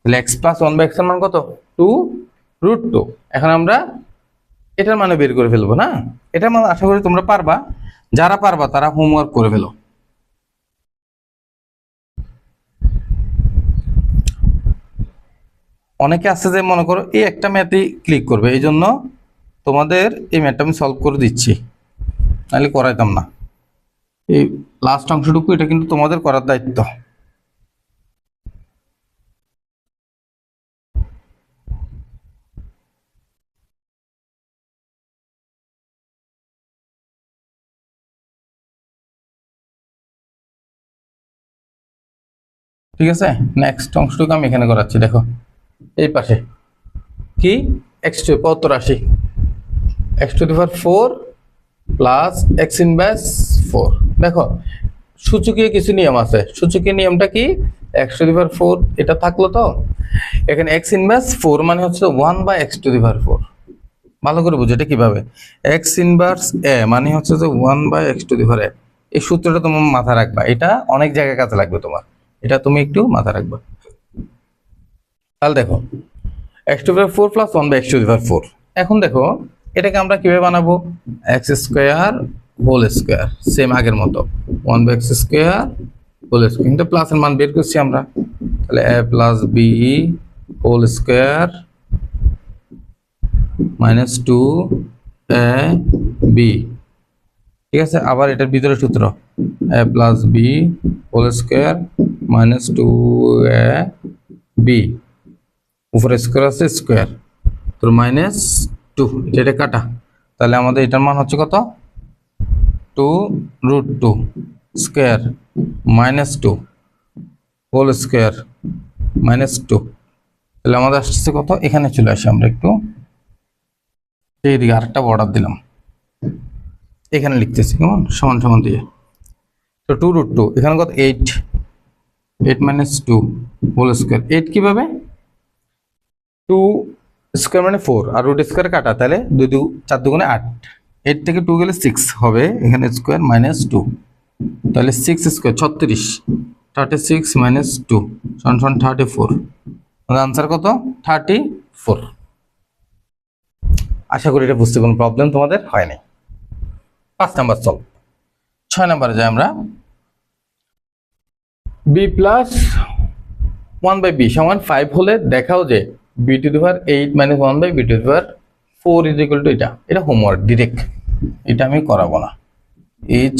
তাহলে x প্লাস 1 বাই x এর মান কত? 2√2। এখন আমরা এটার মানে বের করে ফেলবো না? এটার মানে আশা করি তোমরা পারবা, যারা পারবা তারা হোমওয়ার্ক করে ফেলো। অনেকে আছে যে মনে করো এই একটা ম্যাথই ক্লিক করবে, এই জন্য তোমাদের এই ম্যাথটা আমি সলভ করে দিচ্ছি, নাহলে করাইতাম না। এই লাস্ট অংশটুকু এটা কিন্তু তোমাদের করার দায়িত্ব। ঠিক আছে, নেক্সট অংশটুকু আমি এখানে করাচ্ছি। দেখো এই পাশে কি x2 কত রাশি? x⁴ plus x inverse 4। দেখো সূচকীয় কিছু নিয়ম আছে। সূচকীয় নিয়মটা কি? x⁴ এটা থাকলো তো, এখানে x ইনভার্স 4 মানে হচ্ছে 1 বাই x⁴। ভালো করে বুঝো এটা কিভাবে। x ইনভার্স a মানে হচ্ছে যে 1 বাই x⁴। এই সূত্রটা তোমার মাথায় রাখবা, এটা অনেক জায়গায় কাজে লাগবে তোমার, এটা তুমি একটু মাথায় রাখবা। তাহলে দেখো x⁴ প্লাস 1 বাই x⁴। এখন দেখো এটাকে আমরা কিভাবে বানাবো? x square whole square, same আগের মতো 1 by x square whole square, কিন্তু প্লাসের মান বের করছি আমরা। তাহলে a plus b whole square minus 2ab। ঠিক আছে, আবার এটার ভিতরে সূত্র a plus b whole square minus 2ab, উপরে স্কয়ার আছে স্কয়ার, তো মাইনাস 2, এটা কাটা। তাহলে আমাদের এটার মান হচ্ছে কত? 2√2 square minus 2 whole square minus 2। তাহলে আমাদের আসছে কত? এখানে চলে আসি আমরা একটু, এইদিকে আরেকটা বর্ডার দিলাম, এখানে লিখতেছি কেমন সমান সমান দিয়ে। তো 2√2 এখানে কত? 8 মাইনাস 2 হোল স্কয়ার। 8 কিভাবে? 2 স্কয়ার মানে 4 আর রুট স্কয়ার কাটা, তাহলে 2 2 4 দুগুণে 8, 8 থেকে 2 গেলে 6 হবে, এখানে স্কয়ার মাইনাস 2, তাহলে 6 স্কয়ার 36, 36 মাইনাস 2 সমান সমান 34। আনসার কত? 34। আশা করি এটা বুঝতে কোনো প্রবলেম তোমাদের হয় নাই। 5 নাম্বার সলভ। 6 নাম্বারে যাই আমরা। b প্লাস 1 বাই b সমান 5 হলে দেখাও যে b⁸ 8 minus 1 by b⁴ 4 is equal to এটা হোমওয়ার্ক ডিরেক্ট, এটা আমি করাবো না। এইচ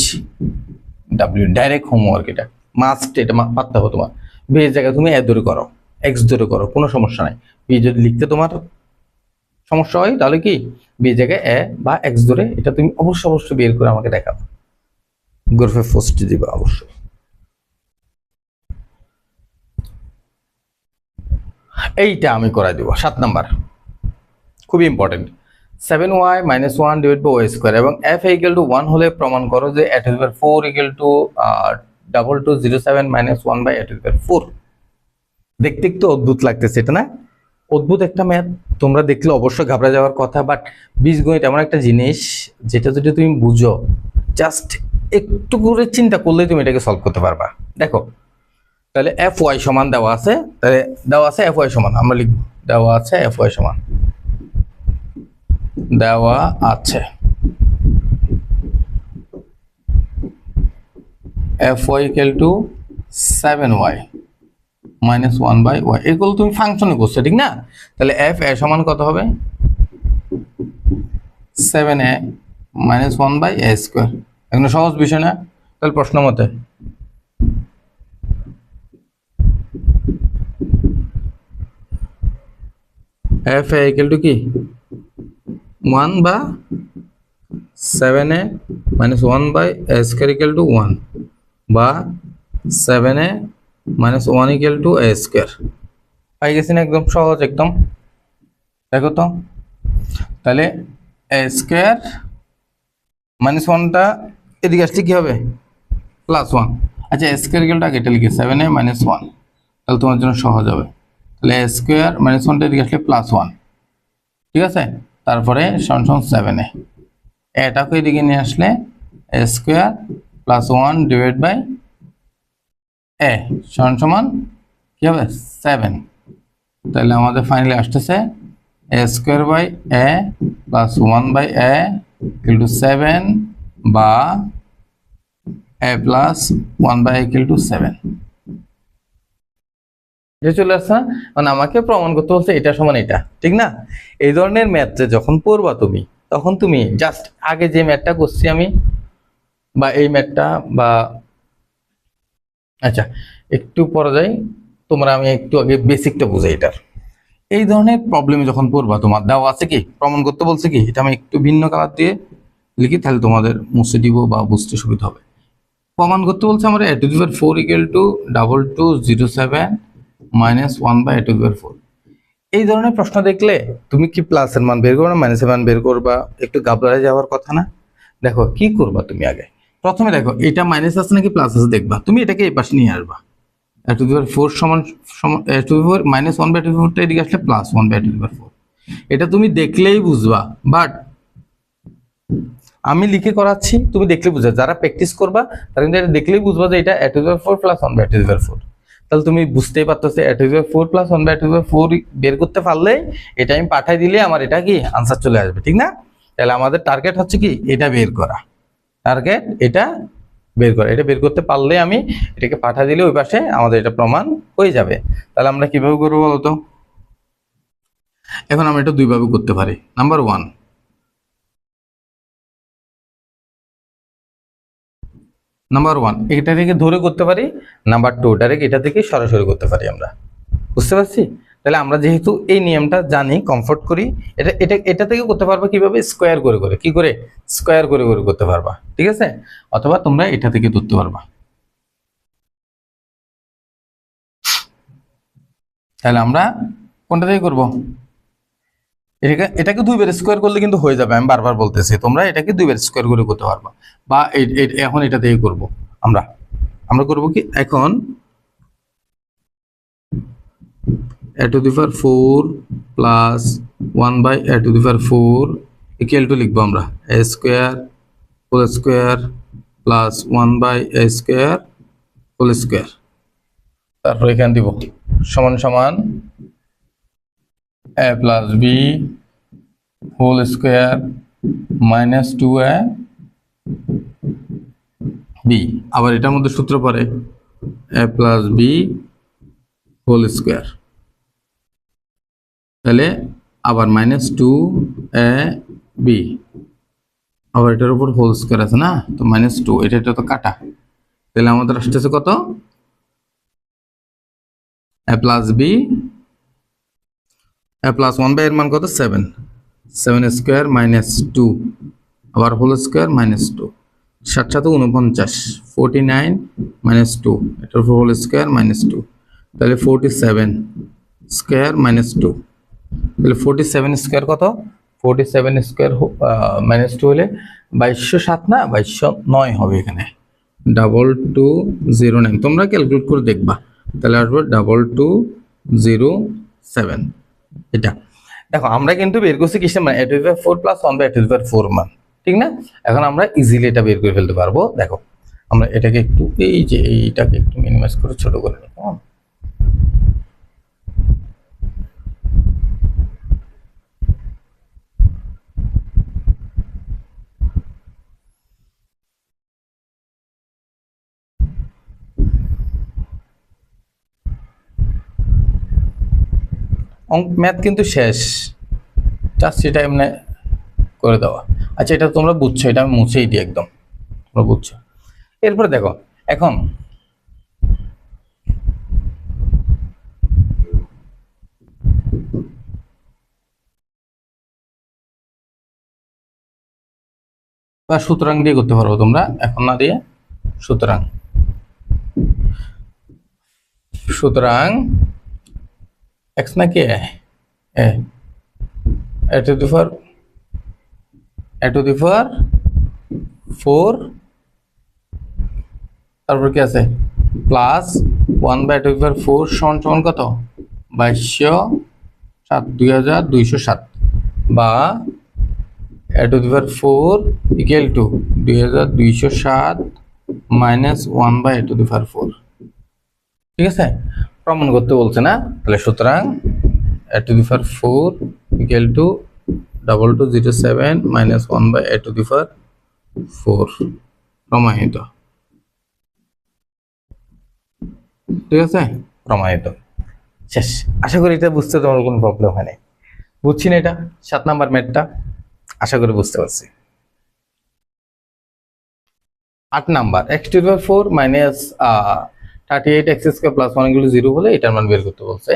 ডাব্লিউ ডাইরেক্ট হোমওয়ার্ক, এটা মাস্ট, এটা পারতে হবে তোমার। বি এর জায়গায় তুমি এ ধরে করো, এক্স ধরে করো, কোনো সমস্যা নাই। বি যদি লিখতে তোমার সমস্যা হয় তাহলে কি বি এর জায়গায় এ বা এক্স ধরে এটা তুমি অবশ্যই বের করে আমাকে দেখাবো, গ্রুপে পোস্ট দিবা অবশ্যই। এইটা আমি করাই দিব 7 নাম্বার, খুবই important. 7y - 1 divide by y square এবং f ইকুয়াল টু 1 হলে প্রমাণ করো যে a to the power 4 equal to 2207 - 1 by a to the power 4। দেখতে একটু অদ্ভুত লাগতেছে এটা না? অদ্ভুত একটা ম্যাথ, তোমরা দেখলে অবশ্যই ঘাবড়ে যাওয়ার কথা, বাট বীজগণিত এমন একটা জিনিস যেটা যদি তুমি বুঝো, জাস্ট একটু করে চিন্তা করলেই তুমি এটাকে সলভ করতে পারবা। দেখো তাহলে fy সমান দেওয়া আছে, তাহলে দেওয়া আছে fy সমান, আমরা লিখব দেওয়া আছে fy সমান, দেওয়া আছে fy equal to 7y minus 1 by y, এগুলো তুমি ফাংশনে করছো ঠিক না? তাহলে f a সমান কত হবে? 7a minus 1 by a square. এখন সহজ বিষয় না? তাহলে প্রশ্ন মতে f a ইকুয়াল টু কি 1 বা 7a minus 1 by a square equal to 1 বা 7a minus 1 equal to a square. পাই গেছি না? একদম সহজ একদম। দেখো তো তাহলে a স্কয়ার মাইনাস 1টা এদিকে আসলে কি হবে? প্লাস 1। আচ্ছা a স্কয়ার ইকুয়াল টু আগে এটা লিখি 7a মাইনাস 1, তাহলে তোমার জন্য সহজ হবে। তাহলে a স্কয়ার মাইনাস 1টা এদিকে আসলে প্লাস 1, ঠিক আছে? তারপরে সমান সমান 7a, এটাকে এদিকে নিয়ে আসলে a square plus 1 divide by a সমান সমান কি হবে? 7। তাহলে আমাদের ফাইনালি আসতেছে a square by a plus 1 by a equal to 7 বা a plus 1 by equal to 7। এটা চলে আসছে, মানে আমাকে প্রমাণ করতে বলছে এটা সমান এটা, ঠিক না? এই ধরনের ম্যাথ যখন পড়বা তুমি, তখন তুমি জাস্ট আগে যে ম্যাথটা করছি আমি বা এই ম্যাথটা বা আচ্ছা একটু পরে যাই, তোমরা আমি একটু আগে বেসিকটা বুঝাই এটার। এই ধরনের প্রবলেমে যখন পড়বা, তোমার দেওয়া আছে কি প্রমাণ করতে বলছে কি, এটা আমি একটু ভিন্ন কালার দিয়ে লিখি তাহলে তোমাদের মুছে দিব বা বুঝতে সুবিধা হবে। প্রমাণ করতে বলছে আমরা a to the power 4 equal to 2207 minus 1 by a to the power 4। এই ধরনের প্রশ্ন দেখলে তুমি কি প্লাসের মান বের করবে না মাইনাসের মান বের করবা? একটু ঘাবড়ে যাওয়ার কথা না? দেখো কি করবা তুমি, আগে প্রথমে দেখো এটা মাইনাস আছে নাকি প্লাস আছে দেখবা, তুমি এটাকে এই পাশে নিয়ে আসবা। a টু দি পাওয়ার 4 সমান a to the power minus 1 by a to the power 4টা এদিকে আসলে plus 1 by a to the power 4, এটা তুমি দেখলেই বুঝবা। বাট আমি লিখে করাচ্ছি, তুমি দেখলে বুঝবা। যারা প্র্যাকটিস করবা তারা কিন্তু এটা দেখলেই বুঝবা যে এটা a to the power 4 plus 1 by a to the power 4। তাহলে তুমি বুঝতেই পারতেছো a to the power 4 plus 1 by a to the power 4 বের করতে পারলে এটা আমি পাঠাই দিলে আমার এটা কি আনসার চলে আসবে, ঠিক না? তাহলে আমাদের টার্গেট হচ্ছে কি এটা বের করা, টার্গেট এটা বের করা। এটা বের করতে পারলে আমি এটাকে পাঠিয়ে দিলে ওই পাশে আমাদের এটা প্রমাণ হয়ে যাবে। তাহলে আমরা কিভাবে করবো বলতো? এখন আমরা এটা দুইভাবে করতে পারি। নাম্বার 1, এটা থেকে ধরে করতে পারি। নাম্বার 2, ডাইরেক্ট এটা থেকে সরাসরি করতে পারি আমরা। বুঝতে পারছি? তাহলে আমরা যেহেতু এই নিয়মটা জানি, কমফোর্ট করি, এটা থেকে করতে পারবা কিভাবে? স্কোয়ার করে করে, কি করে? স্কোয়ার করে করে করতে পারবা, ঠিক আছে? অথবা তোমরা এটা থেকে ধরতে পারবা। তাহলে আমরা কোনটা থেকে করব? এটাকে দুইবার স্কোয়ার করলে কিন্তু হয়ে যাবে, আমি বারবার বলতেছি। তোমরা এটাকে দুইবার স্কোয়ার করে করতে পারবা, বা এখন এটা থেকে করব। আমরা করব কি এখন a to the power 4 plus 1 by a to the power 4 equal to লিখবো আমরা a square whole square plus 1 by a square whole square। তারপর এখানে দিব সমান সমান a plus b whole square minus 2a b। আবার এটার মধ্যে সূত্র পড়ে a plus b whole square, তাহলে আবার -2 এ বি, আবার এটার উপর হোল স্কয়ার আছে না, তো -2, এটা তো কাটা, তাহলে আমাদের আসতেছে কত, a plus B, a plus 1 এর মান কত 7, 7 স্কয়ার -2, আবার হোল স্কয়ার -2, 7 7 49, 49 -2, এটার উপর হোল স্কয়ার -2, তাহলে 47 স্কয়ার -2, তাহলে 47 স্কয়ার কত, 47 স্কয়ার -2 হলে 2207 না 2209 হবে, এখানে 2209, তোমরা ক্যালকুলেট করে দেখবা, তাহলে আসবে 2207। এটা দেখো আমরা কিন্তু বের করছি কিসের মান, a⁴ প্লাস 1/a⁴ মান, ঠিক না? এখন আমরা ইজিলি এটা বের করে ফেলতে পারবো। দেখো আমরা এটাকে একটু এই যে এইটাকে একটু মিনিমাইজ করে ছোট করে নিই, কেমন? ম্যাথ কিন্তু শেষ, জাস্ট এটা এমনি করে দেওয়া। আচ্ছা এটা তোমরা বুঝছো, এটা আমি মুছেই দিই একদম, তোমরা বুঝছো। এরপরে দেখো এখন সুতরাং দিয়ে করতে পারবো তোমরা, এখন না দিয়ে সুতরাং, সুতরাং x নাকি a to the power 4, তারপর কি আছে প্লাস 1/a⁴ সমান সমান কত 2207 বা a⁴ equal to 2207 minus 1/a⁴, ঠিক আছে? প্রমাণ করতে বলছে না, তাহলে সুতরাং a⁴ equal to 2207 minus 1/a⁴ প্রমাণিত, ঠিক আছে? প্রমাণিত, শেষ। আশা করি এটা বুঝতে তোমার কোনো প্রবলেম হয় নাই, বুঝছি না এটা 7 নাম্বার ম্যাথটা, আশা করি বুঝতে পারছি। 8 number x⁴ minus 38x² plus 1 এগুলো 0 হলে এটার মান বের করতে বলছে।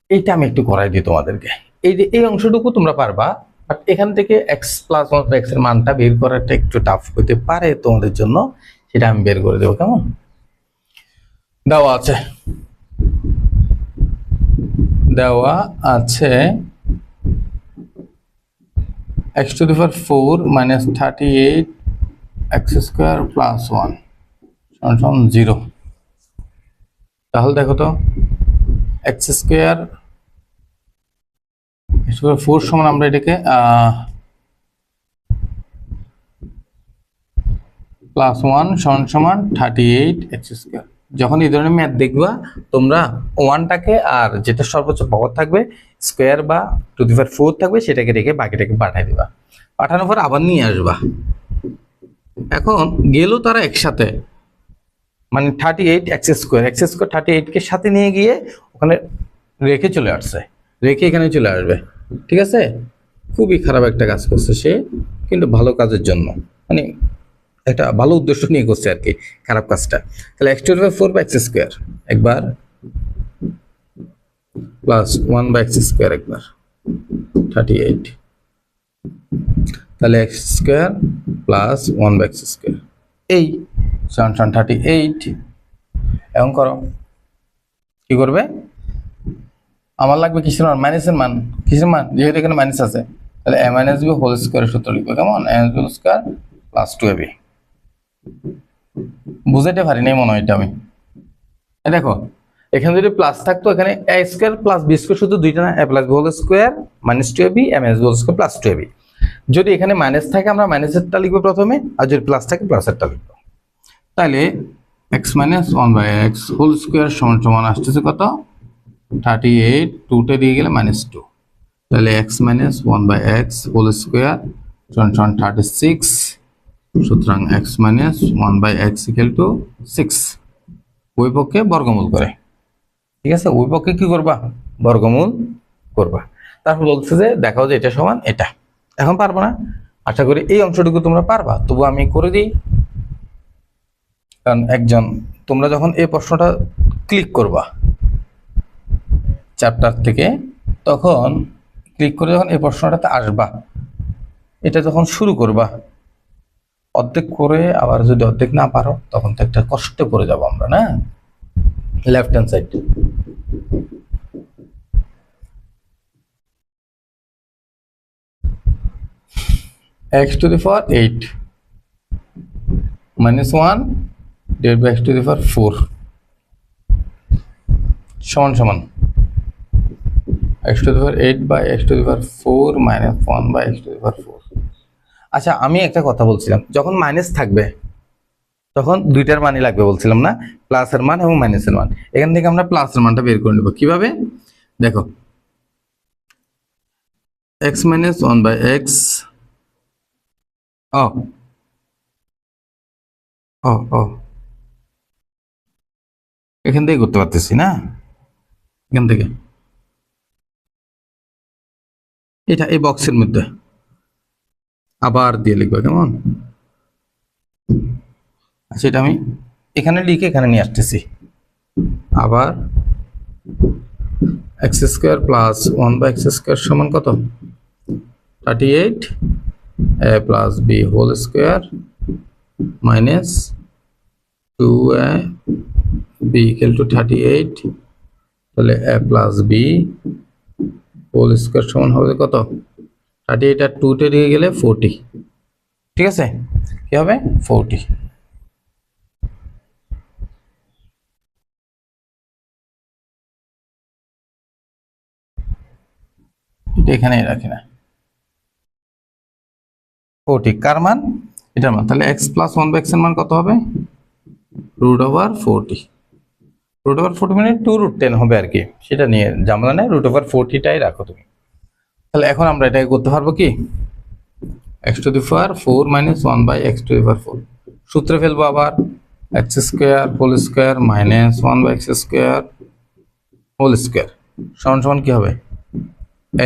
এইটা আমি একটু করাই দিই তোমাদেরকে, এই যে এই অংশটুকু তোমরা পারবা, বাট এখান থেকে x প্লাস 1 x এর মানটা বের করাটা একটু টাফ হতে পারে তোমাদের জন্য, সেটা আমি বের করে দেবো, কেমন? দেওয়া আছে, দেওয়া আছে x⁴ মাইনাস 38x² প্লাস 1 সমান 0। তাহলে দেখো তো x² 4 সমান আমরা এটাকে প্লাস 1 সমান 38x²। যখন এই ধরনের ম্যাথ দেখবা তোমরা 1টাকে আর যেটা সর্বোচ্চ পাওয়ার থাকবে স্কোয়ার বা টু দি পাওয়ার 4 থাকবে সেটাকে রেখে বাকিটাকে পাঠিয়ে দিবা, পাঠানোর পর আবার নিয়ে আসবা। এখন গেল তারা একসাথে, মানে 38x², 38কে সাথে নিয়ে গিয়ে ওখানে রেখে চলে আসছে, রেখে এখানে চলে আসবে, ঠিক আছে? খুবই খারাপ একটা কাজ করছে সে, কিন্তু ভালো কাজের জন্য, মানে একটা ভালো উদ্দেশ্য নিয়ে করছে আর কি খারাপ কাজটা। তাহলে x⁴ বা x² একবার প্লাস 1/x² একবার 38, তাহলে x² প্লাস 1/x², এই সমান 38। এখন করো, কি করবে? আমার লাগবে কিসের মান, মাইনাসের মান, কিসের মান, যেহেতু এখানে মাইনাস আছে, তাহলে a - b হোল স্কয়ারের সূত্র লিখবো, কেমন? a - b whole square plus 2ab। বুঝাইতে পারি নাই মনে হয় এটা আমি, দেখো এখানে যদি প্লাস থাকতো, এখানে a² প্লাস b² শুধু দুইটা না, a + b whole square minus 2ab, a - b whole square plus 2ab। যদি এখানে মাইনাস থাকে আমরা মাইনাসেরটা লিখবো প্রথমে, আর যদি প্লাস থাকে প্লাসেরটা লিখবো। তাহলে x - 1/x হোল স্কয়ার সমান আসতেছে কত 38, 2টা দিয়ে গেলে -2, তাহলে x - 1/x হোল স্কয়ার সমান 36। সুতরাং x - 1/x = 6, ওই পক্ষে বর্গমূল করে, ঠিক আছে? ওই পক্ষে কি করবা? বর্গমূল করবা। তারপর বলছে যে দেখাও যে এটা সমান এটা। এখন পারবো না, আশা করি এই অংশটুকু তোমরা পারবা, তবু আমি করে দিই। কারণ তোমরা যখন এই প্রশ্নটা ক্লিক করবা চ্যাপ্টার থেকে, তখন ক্লিক করে যখন এই প্রশ্নটাতে আসবা, এটা যখন শুরু করবা, অর্ধেক করে আবার যদি অর্ধেক না পারো তখন তো একটা কষ্টে পড়ে যাবো আমরা, না? Left hand side x to the power 8 minus 1 divided by x to the power 4 সমান সমান x to the power 8 by x to the power 4 minus 1 by x to the power 4। আচ্ছা, আমি একটা কথা বলছিলাম, যখন মাইনাস থাকবে তখন দুইটার মানই লাগবে বলছিলাম না, প্লাসের মান এবং মাইনাসের মান। এখান থেকে আমরা প্লাসের মানটা বের করে নেব কিভাবে, দেখো x minus 1 by x এখান থেকে করতে পারতেছি না, এখান থেকে এটা এই বক্সের মধ্যে আবার দিয়ে লিখবো, কেমন? আচ্ছা, এটা আমি এখানে লিখে এখানে নিয়ে আসতেছি, আবার X square plus 1 by X square সমান কত, 38 a plus B whole square minus 2a b equal to 38, তাহলে a plus B whole square সমান হবে কত, 38 আর 2 তে দিয়ে গেলে 40, ঠিক আছে? কি হবে, 40। এটা এখানে রাখি না, 40 কার মান, এটার মান। তাহলে x প্লাস 1 বাই x এর মান কত হবে, √40। √40 মানে 2√10 হবে আর কি, সেটা নিয়ে ঝামেলা নেই, √40টাই রাখো তুমি। তাহলে এখন আমরা এটাকে করতে পারবো কি, x to the power 4 minus 1 by x to the power 4 সূত্রে ফেলবো আবার, x square whole square minus 1 by x square whole square সমান সমান কি হবে,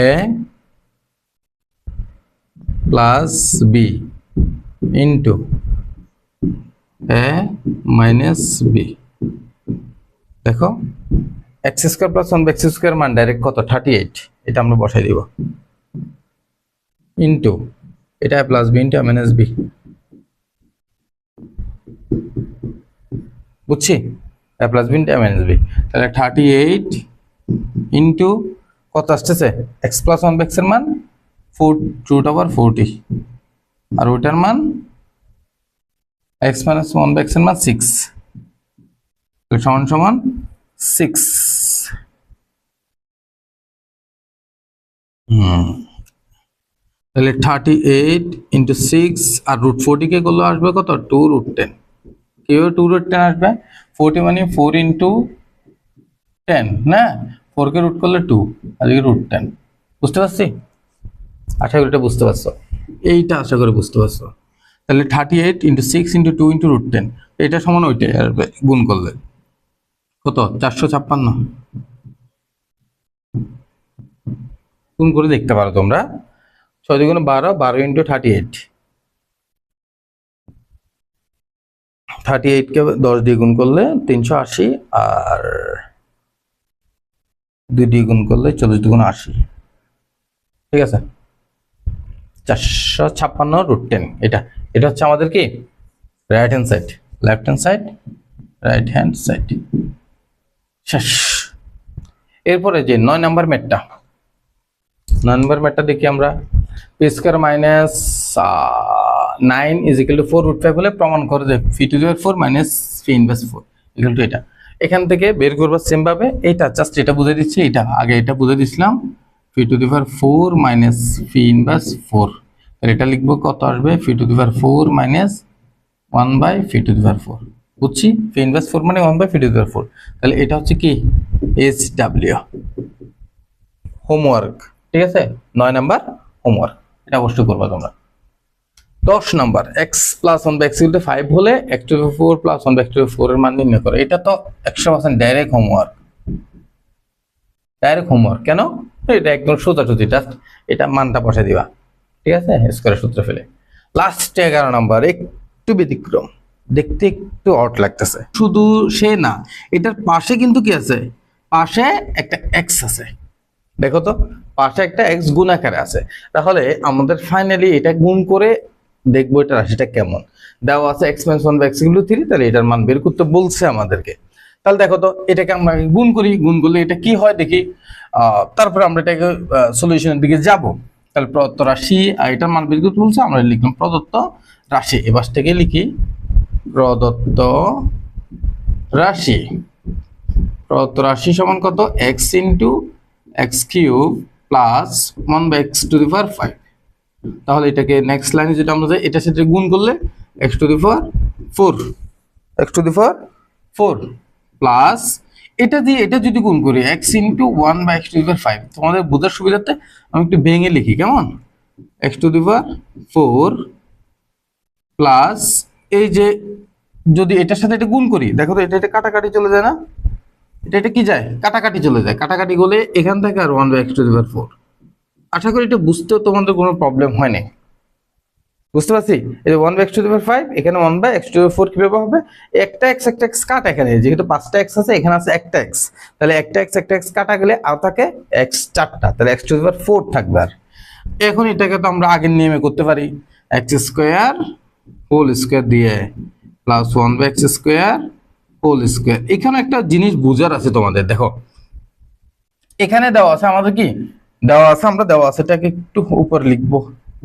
a plus B into a minus B. দেখো X square plus 1 by X square মান direct কত, 38, এটা আমরা বসাই দিব, ইন্টু এটা plus B into minus B, বুঝছি, a plus B into minus B. তাহলে 38 ইন্টু কত আসতেছে, এক্স প্লাস 1 বাই এক্স এর মান 4√40, আর ওইটার মান এক্স মাইনাস 1 বাই এক্স এর মান 6, সমান সমান 6। তাহলে 38 ইন্টু 6 আর √40 কে করলে আসবে কত, 2√10। কিভাবে 2√10 আসবে, 40 মানে 4 ইন্টু 10 না, 4 কে রুট করলে 2 আর এদিকে √10, বুঝতে পারছি? আশা করি এটা বুঝতে পারছো, এইটা আশা করি বুঝতে পারছো। তাহলে 38 ইন্টু 6 ইন্টু 2 ইন্টু √10, এটা সমান ওইটাই আসবে, গুণ করলে কত, 456। গুণ করে দেখতে পারো তোমরা, 6 দুগুণে 12, 12 ইন্টু 38, 38 কে 10 দিয়ে গুণ করলে 380, আর 2 দিয়ে গুণ করলে 40 দুগুণ 80, ঠিক আছে? 456√10, এটা হচ্ছে আমাদের কি, right hand side, left hand side, right hand side শেষ। এরপরে যে 9 নাম্বার ম্যাথটা, 9 নাম্বার ম্যাথটা দেখি আমরা, P square minus 9 is equal two 4√5 হলে প্রমাণ করে যে P to the power 4 minus P inverse 4 equal to এটা। এখান থেকে বের করবার সেম ভাবে, এটা জাস্ট এটা বুঝে দিচ্ছি, এটা আগে এটা বুঝে দিছিলাম, P to the power 4 minus P inverse 4, তাহলে এটা লিখবো কত আসবে, P to the power 4 minus 1 by P to the power 4, বুঝছি? পি ইনভার্স 4 মানে 1 by P to the power 4, তাহলে এটা হচ্ছে কি SW হোমওয়ার্ক, ঠিক আছে? 9 নাম্বার হোমওয়ার্ক, এটা অবশ্যই করবা তোমরা। 10 number, x plus 1 by x equal to 5 হলে x to the power 4 plus 1 by x to the power 4 এর মান নির্ণয় করো। এটা তো 100% ডাইরেক্ট হোমওয়ার্ক, ডাইরেক্ট হোমওয়ার্ক। কেন? এটা একদম সোজাসুজি, জাস্ট এটা মানটা বসে দিবা, ঠিক আছে, স্কয়ারের সূত্র ফেলে। লাস্টে 11 নাম্বার একটু ব্যতিক্রম, দেখতে একটু অড লাগতেছে। শুধু সে না, এটার পাশে কিন্তু কি আছে, পাশে একটা এক্স আছে। দেখো তো, পাশে একটা এক্স গুণ আকারে আছে। তাহলে আমাদের ফাইনালি এটা গুণ করে দেখবো এটা রাশিটা কেমন। দেওয়া আছে X minus one by X equal to 3, তাহলে এটার মান বের করতে বলছে আমাদেরকে। তাহলে দেখো তো, এটাকে আমরা গুণ করি, গুণ করলে এটা কি হয় দেখি, তারপরে আমরা এটাকে সলিউশনের দিকে যাব। তাহলে প্রদত্ত রাশি আর এটার মান বের করতে বলছে, আমরা লিখলাম প্রদত্ত রাশি। এবার থেকে লিখি প্রদত্ত রাশি। প্রদত্ত রাশি সমান কত, x into x cube plus 1/x⁵। তাহলে এটাকে নেক্সট লাইনে যেটা আমরা যাই, এটার সাথে গুণ করলে x⁴ প্লাস এটা দিয়ে এটা যদি গুণ করি x ইন্টু 1/x⁵। তোমাদের বোঝার সুবিধার্থে আমি একটু ভেঙে লিখি, কেমন, x⁴ প্লাস এই যে যদি এটার সাথে এটা গুণ করি, দেখো তো এটা কাটাকাটি চলে যায় না, এটা কি যায়, কাটাকাটি চলে যায়, কাটাকাটি গলে এখান থেকে আর 1/x⁴। আশা করি এটা বুঝতেও তোমাদের কোনো প্রবলেম হয় না, বুঝতে পারছি। এই যে 1/x⁵, এখানে 1/x⁴ কিভাবে হবে, একটা এক্স কাট, এখানে যেহেতু 5টা এক্স আছে, এখানে আছে একটা এক্স, তাহলে একটা এক্স কাটা গেলে আর থাকে এক্স 4টা, তাহলে x⁴ থাকবে। আর এখন এটাকে তো আমরা আগের নিয়মে করতে পারি, x² দিয়ে প্লাস 1/x²। এখানে একটা জিনিস বুঝার আছে তোমাদের, দেখো এখানে দেওয়া আছে আমাদের কি দেওয়া আছে, আমরা দেওয়া আছে এটাকে একটু উপরে লিখবো,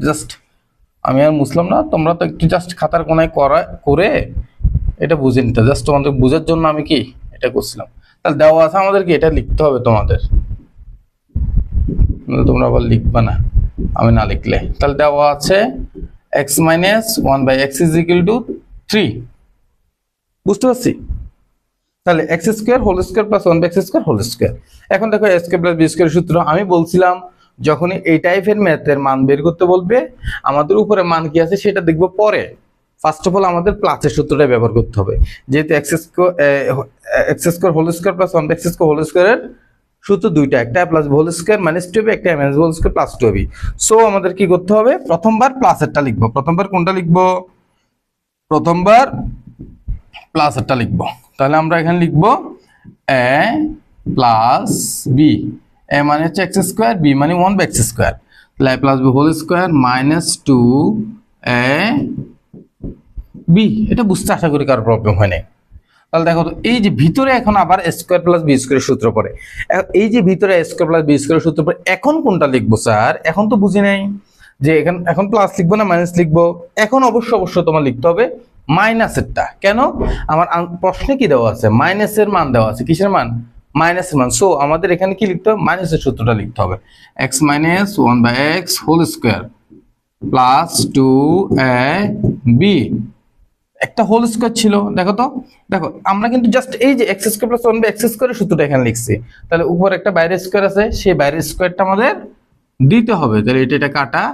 জাস্ট আমি আর মুছলাম না, তোমরা তো একটু জাস্ট খাতার কোনায় করে এটা বুঝে নিতে, জাস্ট তোমাদের বোঝার জন্য আমি কি এটা করছিলাম। তাহলে দেওয়া আছে আমাদের কি এটা লিখতে হবে তোমাদের, তোমরা আবার লিখবা না আমি না লিখলে। তাহলে দেওয়া আছে x মাইনাস 1/x = 3, বুঝতে পারছি। তাহলে x² প্লাস 1/x²। এখন দেখো a² প্লাস b² সূত্র আমি বলছিলাম, যখনই এই টাইপের ম্যাথের মান বের করতে বলবে, আমাদের উপরে মান কি আছে সেটা দেখবো পরে। ফার্স্ট অফ অল আমাদের প্লাসের সূত্রটা ব্যবহার করতে হবে, যেহেতু x² প্লাস 1/x² এর সূত্র দুইটা, একটা প্লাস হোল স্কয়ার মাইনাস 2 হবে, একটা মাইনাস হোল স্কয়ার প্লাস 2 হবে। সো আমাদের কি করতে হবে, প্রথমবার প্লাসেরটা লিখবো, প্রথমবার কোনটা লিখবো, প্রথমবার প্লাসেরটা লিখবো। তাহলে আমরা এখানে লিখবো a প্লাস b, a মানে হচ্ছে x², b মানে 1/x², তাহলে a plus b whole square minus 2ab। এটা বুঝতে আশা করি কারো প্রবলেম হয় না। তাহলে দেখো তো, এই যে ভিতরে এখন আবার a² প্লাস b² সূত্র পড়ে, এই যে ভিতরে a² প্লাস b² সূত্র পড়ে, এখন কোনটা লিখবো স্যার, এখন তো বুঝি নাই যে এখন প্লাস লিখবো না মাইনাস লিখবো। এখন অবশ্যই তোমার লিখতে হবে মাইনাসেরটা, কেন, আমার প্রশ্নে কি দেওয়া আছে, মাইনাসের মান দেওয়া আছে, কিসের মান, মাইনাসের মান। সো আমাদের এখানে কি লিখতে হবে, মাইনাসের সূত্রটা লিখতে হবে, x minus 1/x whole square plus 2ab। একটা হোল স্কয়ার ছিল, দেখো তো, দেখো আমরা কিন্তু জাস্ট এই যে x² প্লাস 1/x² এর সূত্রটা এখানে লিখছি, তাহলে উপর একটা বাইরের স্কয়ার আছে, সেই বাইরের স্কয়ারটা আমাদের দিতে হবে। তাহলে এটা কাটা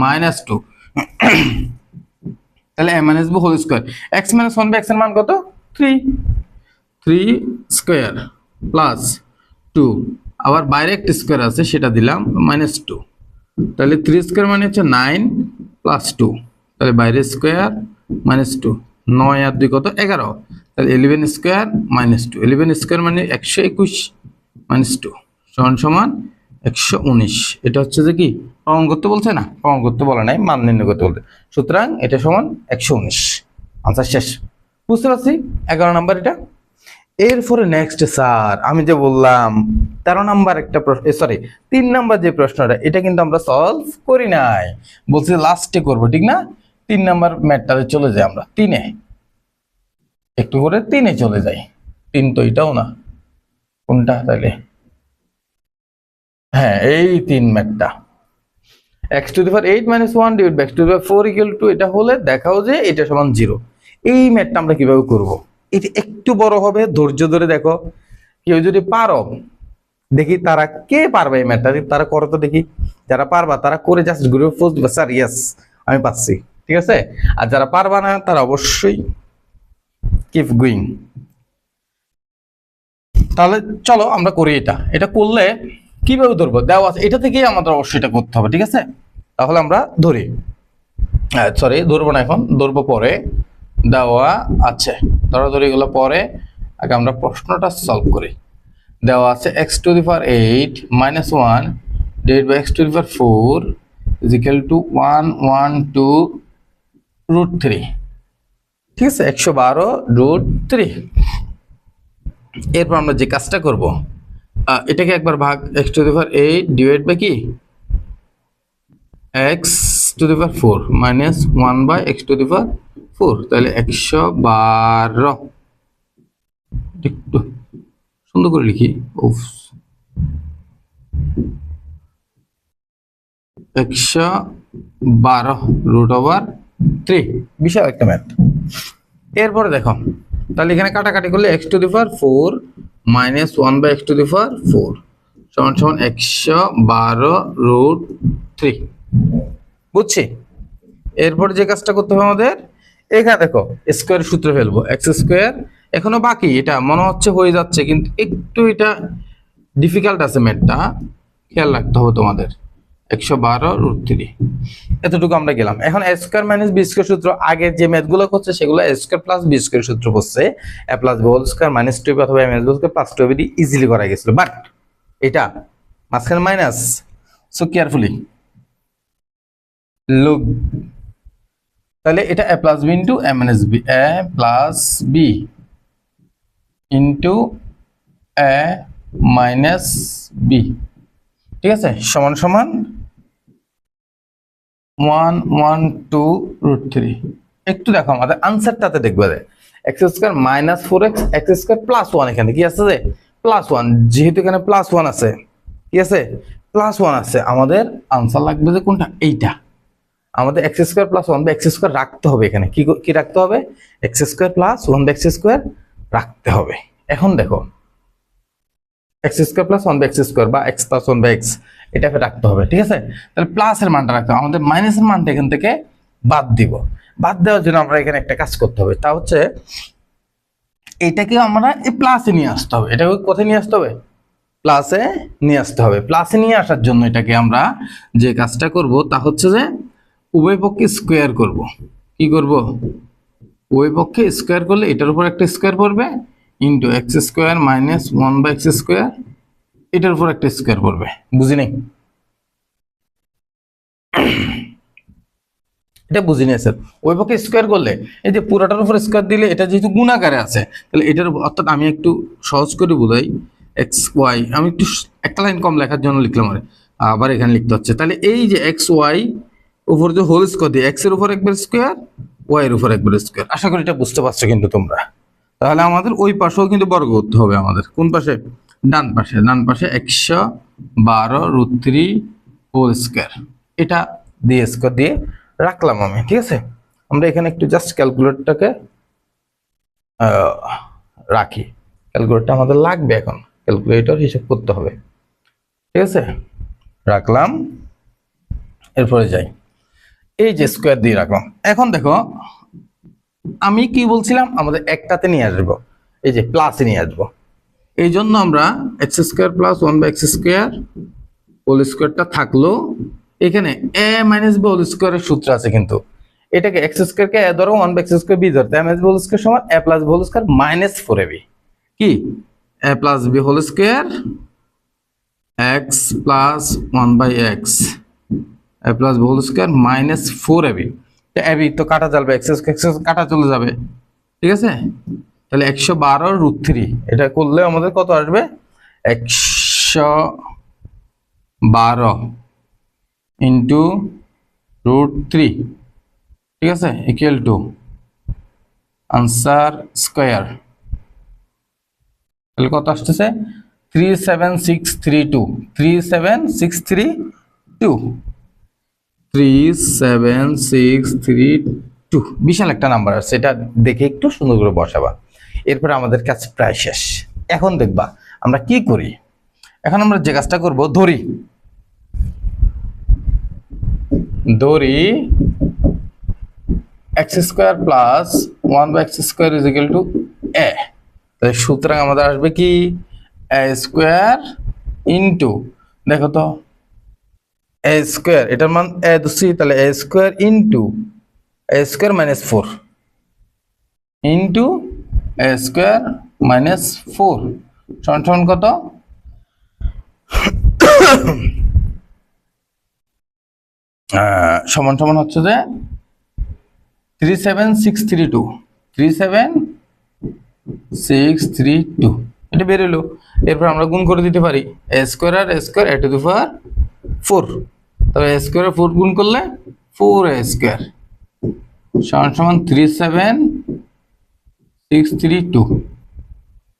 -2, তাহলে a minus b whole square, x minus 1/x এর মান কত, 3 স্কয়ার প্লাস 2, আবার বাইরে একটা স্কয়ার আছে সেটা দিলাম -2, তাহলে 3 স্কয়ার মানে হচ্ছে 9 প্লাস 2, তাহলে বাইরে স্কয়ার -2, 9 আর 2 কত, 11, তাহলে 11 স্কয়ার -2, 11 স্কয়ার মানে 121 -2 সমান 119। এটা হচ্ছে যে কি প্রমাণ করতে বলছে না, প্রমাণ করতে বলা নাই, মান নির্ণয় করতে বলতে, সুতরাং এটা সমান 119। আনসার শেষ, বুঝতে পারছি। 11 নাম্বার এটা। এরপরে নেক্সট স্যার আমি যে বললাম 13 নাম্বার একটা প্রশ্ন, সরি 3 নাম্বার যে প্রশ্নটা, এটা কিন্তু আমরা সলভ করি নাই, বলছি লাস্টে করব, ঠিক না। 3 নাম্বার ম্যাথটাতে চলে যাই আমরা, 3-এ একটু করে 3-এ চলে যাই। 3 তো এটাও না, কোনটা তাহলে, হ্যাঁ এই 3 ম্যাথটা, x⁸ 1 divide by x⁴ equal to, এটা হলে দেখাও যে এটা সমান 0। এই ম্যাথটা আমরা কিভাবে করব, এটা একটু বড় হবে, ধৈর্য ধরে দেখো। কেউ যদি পারো, দেখি তারা কে পারবে এই ম্যাথটা, তারা করো তো দেখি, যারা পারবা তারা করে জাস্ট গ্রুপে পোস্ট দিবা, স্যার ইয়েস আমি পাচ্ছি, ঠিক আছে। আর যারা পারবা না তারা অবশ্যই কিপ গোয়িং। তাহলে চলো আমরা করি এটা। এটা করলে কিভাবে ধরবো? দেওয়া আছে, এটা থেকেই আমাদের অবশ্যই এটা করতে হবে, ঠিক আছে? তাহলে আমরা ধরি, সরি ধরবো না এখন, ধরবো পরে। দেওয়া আছে, ধরাধরি গুলো পরে, আগে আমরা প্রশ্নটা সলভ করি। দেওয়া আছে x to the power 8 minus 1 divide by x to the power 4 is equal to 112 root 3, ঠিক আছে? 112 রুট 3। এরপর আমরা যে কাজটা করব, এটাকে একবার ভাগ x to the power 8 divide by কি x to the power 4 minus 1 by x to the power 4, তাহলে 112, একটু সুন্দর করে লিখি, 112 রুট ওভার 3, বিশাল একটা ম্যাথ। এরপরে দেখো, তাহলে এখানে কাটাকাটি করলে x to the power 4 minus 1 by x to the power 4 সমান সমান 112 রুট 3, বুঝছি? এরপরে যে কাজটা করতে হবে আমাদের, এখানে দেখো স্কোয়ার সূত্র ফেলবো, এক্স স্কোয়ার এখনো বাকি, এটা মনে হচ্ছে হয়ে যাচ্ছে কিন্তু একটু এটা ডিফিকাল্ট আছে ম্যাথটা, খেয়াল রাখতে হবে তোমাদের। 112 রুট 3, এতটুকু আমরা গেলাম। এখন A square minus B square সূত্র, আগে যে ম্যাথগুলো করছে সেগুলো A square plus B square সূত্র করছে, A plus B whole square minus 2b অথবা M S B square plus 2b দিয়ে ইজিলি করা গেছিল, বাট এটা মাঝখানে মাইনাস, সো কেয়ারফুলি লুক। তাহলে এটা A plus B into M minus B, A plus B into A minus B, ঠিক আছে? সমান সমান 112 রুট 3। একটু দেখো আমাদের আনসারটাতে দেখবে যে x square minus 4x x square plus 1, এখানে কি আছে যে প্লাস 1, যেহেতু এখানে প্লাস 1 আছে, কি আছে প্লাস 1 আছে, আমাদের আনসার লাগবে যে কোনটা, এইটা। আমাদের X square plus 1 by X square রাখতে হবে এখানে, কি রাখতে হবে, X square plus 1 by X square রাখতে হবে। এখন দেখো X square plus 1 by X square বা এক্স প্লাস 1 বাই এক্স, এটাকে রাখতে হবে, ঠিক আছে? তাহলে প্লাসের মানটা রাখতে হবে, আমাদের মাইনাসের মানটা এখান থেকে বাদ দিব। বাদ দেওয়ার জন্য আমরা এখানে একটা কাজ করতে হবে, তা হচ্ছে এটাকে আমরা এই প্লাসে নিয়ে আসতে হবে। এটাকে কোথায় নিয়ে আসতে হবে, প্লাসে নিয়ে আসতে হবে। প্লাসে নিয়ে আসার জন্য এটাকে আমরা যে কাজটা করব তা হচ্ছে যে উভয় পক্ষে স্কোয়ার করব। কি করব, উভয় পক্ষে স্কোয়ার করলে এটার উপর একটা স্কোয়ার পড়বে into X square minus 1 by X square, এটার উপর একটা স্কোয়ার পড়বে, বুঝি নাই? এটা বুঝি নিয়ে স্যার, ওই পক্ষে স্কোয়ার করলে এই যে পুরোটার উপর স্কোয়ার দিলে এটা যেহেতু গুণাকারে আছে, তাহলে এটার অর্থাৎ আমি একটু সহজ করে বোঝাই, এক্স ওয়াই আমি একটু একটা লাইন কম লেখার জন্য লিখলাম, আবার এখানে লিখতে হচ্ছে। তাহলে এই যে এক্স ওয়াই উপর যে হোল স্কোয়ার দিয়ে এক্স এর উপর একবার স্কোয়ার, ওয়াই এর উপর একবার স্কোয়ার, আশা করি এটা বুঝতে পারছো কিন্তু তোমরা। তাহলে আমাদের ওই পাশেও কিন্তু বর্গ করতে হবে, আমাদের কোন পাশে, ডান পাশে। ডান পাশে 112 রুট 3 হোল স্কোয়ার, এটা দিয়ে স্কোয়ার দিয়ে রাখলাম আমি, ঠিক আছে? আমরা এখানে একটু জাস্ট ক্যালকুলেটরটাকে রাখি, ক্যালকুলেটর আমাদের লাগবে, এখন ক্যালকুলেটর হিসাব করতে হবে, ঠিক আছে? রাখলাম, এরপরে যাই, এই যে স্কোয়ার দিয়ে রাখলাম। এখন দেখো আমি কি বলছিলাম, আমাদের একটাতে নিয়ে আসবো, এই যে প্লাসে নিয়ে আসবো। এই জন্য আমরা X square plus 1 by X square whole স্কোয়ারটা থাকলো, এখানে এ মাইনাস বি হোল স্কোয়ারের সূত্র আছে, কিন্তু এটাকে এক্স স্কোয়ারকে এ ধরো, 1 বাই এক্স স্কোয়ার বি ধরতে, A minus B whole square সমান A plus B whole square minus 4ab, কি A plus B whole square X plus 1 by X, A plus B whole square minus 4ab। AB তো কাটা যাবে, x কাটা চলে যাবে, ঠিক আছে? তাহলে 112 রুট 3, এটা করলে আমাদের কত আসবে, 112 ইন্টু রুট 3, ঠিক আছে, ইকুয়াল টু আনসার স্কোয়ার, তাহলে কত আসতেছে 37632, 37632, 37632, বিশাল একটা নাম্বার আছে, এটা দেখে একটু সুন্দর করে বসাবা। এরপরে আমাদের কাছে প্রায় শেষ। এখন দেখবা আমরা কি করি, এখন আমরা যে কাজটা করব, ধরি X square plus 1 by X square is equal to A, তাহলে সুতরাং আমাদের আসবে কি এ স্কোয়ার ইন্টু দেখো তো এ স্কোয়ার, এটার মান এ ধরছি, তাহলে এ স্কোয়ার ইন্টু এ স্কোয়ার মাইনাস 4 ইন্টু এ স্কোয়ার মাইনাস 4 সমান সমান কত? সমান সমান হচ্ছে যে 37632 37632 এটা বেরোলো। এরপর আমরা গুণ করে দিতে পারি এ স্কোয়ার আর A square A to the power 4, তবে এ স্কোয়ার 4 গুণ করলে 4 এ স্কোয়ার সমান সমান 37632।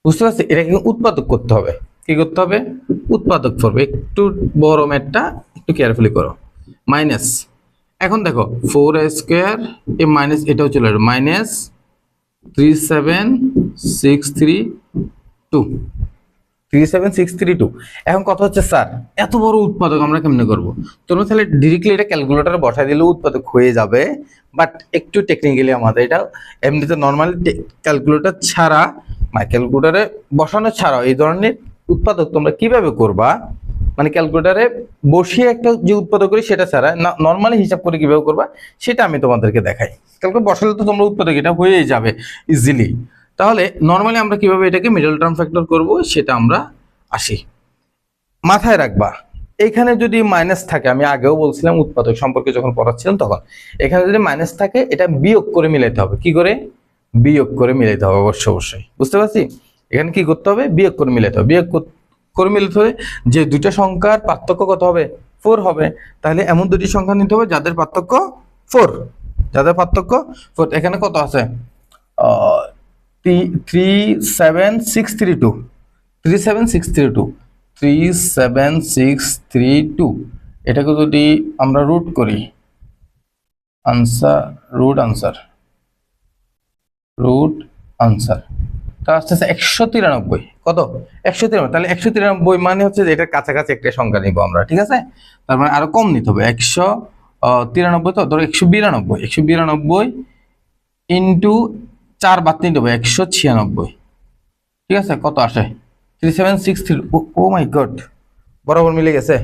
বুঝতে পারছি? এটাকে উৎপাদক করতে হবে। কি করতে হবে? উৎপাদক করবে। একটু বড় ম্যাথটা একটু কেয়ারফুলি করো। মাইনাস, এখন দেখো 4 এ স্কোয়ার এ মাইনাস এটাও চলে আসবে, মাইনাস 37632 37632। এখন কথা হচ্ছে স্যার এত বড় উৎপাদক আমরা কেমনে করব? তোমরা তাহলে ডিরেক্টলি এটা ক্যালকুলেটরে বসাই দিলে উৎপাদক হয়ে যাবে, বাট একটু টেকনিক্যালি আমাদের এটা এমনিতে নর্মালি ক্যালকুলেটর ছাড়া মানে ক্যালকুলেটরে বসানো ছাড়াও এই ধরনের উৎপাদক তোমরা কিভাবে করবা, মানে ক্যালকুলেটরে বসিয়ে একটা যে উৎপাদক করি সেটা ছাড়া নর্মালি হিসাব করে কিভাবে করবা সেটা আমি তোমাদেরকে দেখাই। ক্যালকুলেটর বসালে তো তোমরা উৎপাদক এটা হয়েই যাবে ইজিলি। তাহলে নর্মালি আমরা কিভাবে এটাকে মিডল টার্ম ফ্যাক্টর করব সেটা আমরা আসি। মাথায় রাখবা এখানে যদি মাইনাস থাকে, আমি আগেও বলছিলাম উৎপাদক সম্পর্কে যখন পড়াচ্ছিলাম তখন, এখানে যদি মাইনাস থাকে এটা বিয়োগ করে মিলাইতে হবে। কি করে? বিয়োগ করে মিলাইতে হবে অবশ্যই। বুঝতে পারছি? এখানে কি করতে হবে? বিয়োগ করে মিলাইতে হবে। বিয়োগ করে মিলাতে হবে যে দুইটা সংখ্যার পার্থক্য কত হবে? 4 হবে। তাহলে এমন দুটি সংখ্যা নিতে হবে যাদের পার্থক্য 4, যাদের পার্থক্য 4। এখানে কত আছে? 37632 37632 এটাকে যদি আমরা রুট করি, আনসার রুট আনসার তা আসতেছে 193। কত? 193। তাহলে 193 মানে হচ্ছে যে এটার কাছাকাছি একটা সংখ্যা নিব আমরা, ঠিক আছে? তার মানে আরো কম নিতে হবে। 193 তো ধরো 192 ইন্টু 4 বাদ নিতে হবে 196। ঠিক আছে? কত আসে? 3763। ও মাই গড, বরাবর মিলে গেছে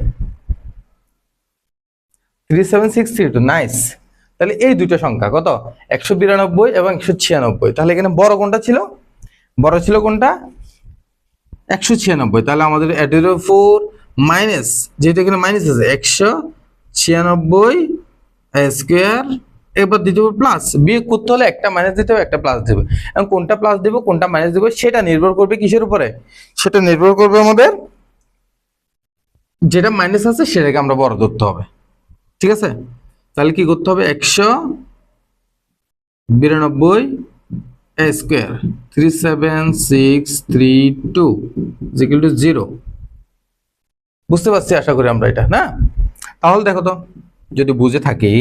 37632। নাইস। তাহলে এই দুটো সংখ্যা কত? 192 এবং 196। তাহলে এখানে বড় কোনটা ছিল? বড় ছিল কোনটা? 196। তাহলে আমাদের 4 মাইনাস, যেহেতু এখানে মাইনাস আছে 196 স্কোয়ার, এবার দিতে হবে প্লাস। বিয়োগ করতে হলে একটা মাইনাস দিতে হবে, একটা প্লাস দেবে। এবং কোনটা প্লাস দেবো কোনটা মাইনাস দেবো সেটা নির্ভর করবে কিসের উপরে? সেটা নির্ভর করবে আমাদের যেটা মাইনাস আছে সেটাকে আমরা বড় ধরতে হবে। ঠিক আছে? তাহলে কি করতে হবে? 192 স্কোয়ার 37632 ইকুয়াল টু 0। বুঝতে পারছি আশা করি আমরা এটা, না? তাহলে দেখো তো যদি বুঝে থাকি,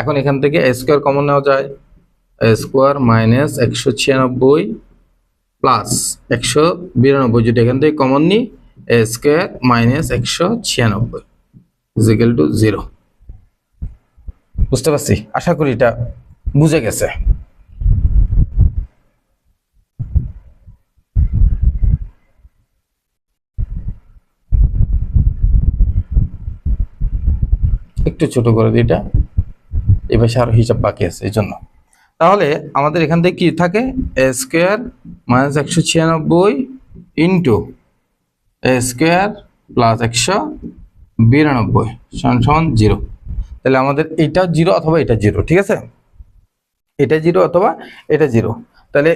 এখন এখান থেকে a স্কোয়ার কমন নেওয়া যায়, a স্কোয়ার মাইনাস 196 প্লাস 192 যদি এখান থেকে কমন নিই, a square minus 196 equal to 0। বুঝতে পারছি? আশা করি এটা বুঝে গেছে। একটু ছোট করে দিই এটা, এই পাশে আরো হিসাব বাকি আছে এই জন্য। তাহলে আমাদের এখান থেকে কি থাকে? এ স্কোয়ার মাইনাস 196 ইন্টু এ স্কোয়ার প্লাস 192 সমান 0। তাহলে আমাদের এটা 0 অথবা এটা 0, ঠিক আছে? এটা 0 অথবা এটা 0। তাহলে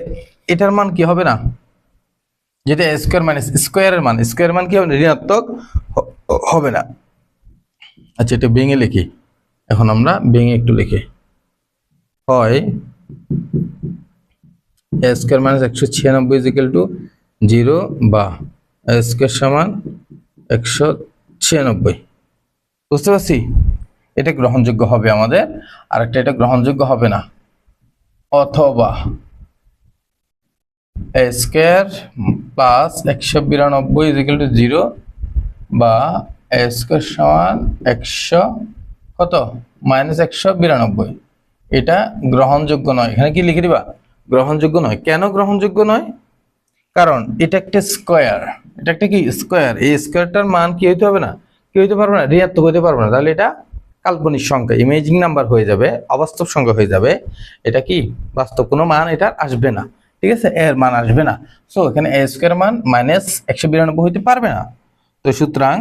এটার মান কি হবে না? যেটা এ স্কোয়ার মাইনাস স্কোয়ারের মান কি হবে? ঋণাত্মক হবে না। আচ্ছা, এটা ভেঙে লিখি। এখন আমরা ভেঙে একটু লিখি, হয় এ স্কোয়ার মাইনাস 196 ইকুয়াল টু 0 বা এ স্কোয়ার সমান 196। বুঝতে পারছি? এটা গ্রহণযোগ্য হবে আমাদের, আর একটা এটা গ্রহণযোগ্য হবে না। অথবা এ স্কোয়ার প্লাস 192 ইকুয়াল টু 0 বা এ স্কোয়ার সমান 100 কত মাইনাস 192। এটা গ্রহণযোগ্য নয়। এখানে কি লিখে দিবা? গ্রহণযোগ্য নয়। কেন গ্রহণযোগ্য নয়? কারণ এটা একটা স্কোয়ার, এটা একটা কি স্কোয়ার। এই স্কোয়ারটার মান কি হইতে হবে না? কি হইতে পারবে না, ঋণাত্মক হইতে পারবে না, তাহলে এটা কাল্পনিক সংখ্যা, ইমেজিং নাম্বার হয়ে যাবে, অবাস্তব সংখ্যা হয়ে যাবে। এটা কি বাস্তব কোনো মান এটা আসবে না, ঠিক আছে, এর মান আসবে না। সো এখানে এ স্কয়ার মান -192 হইতে পারবে না। তো সুতরাং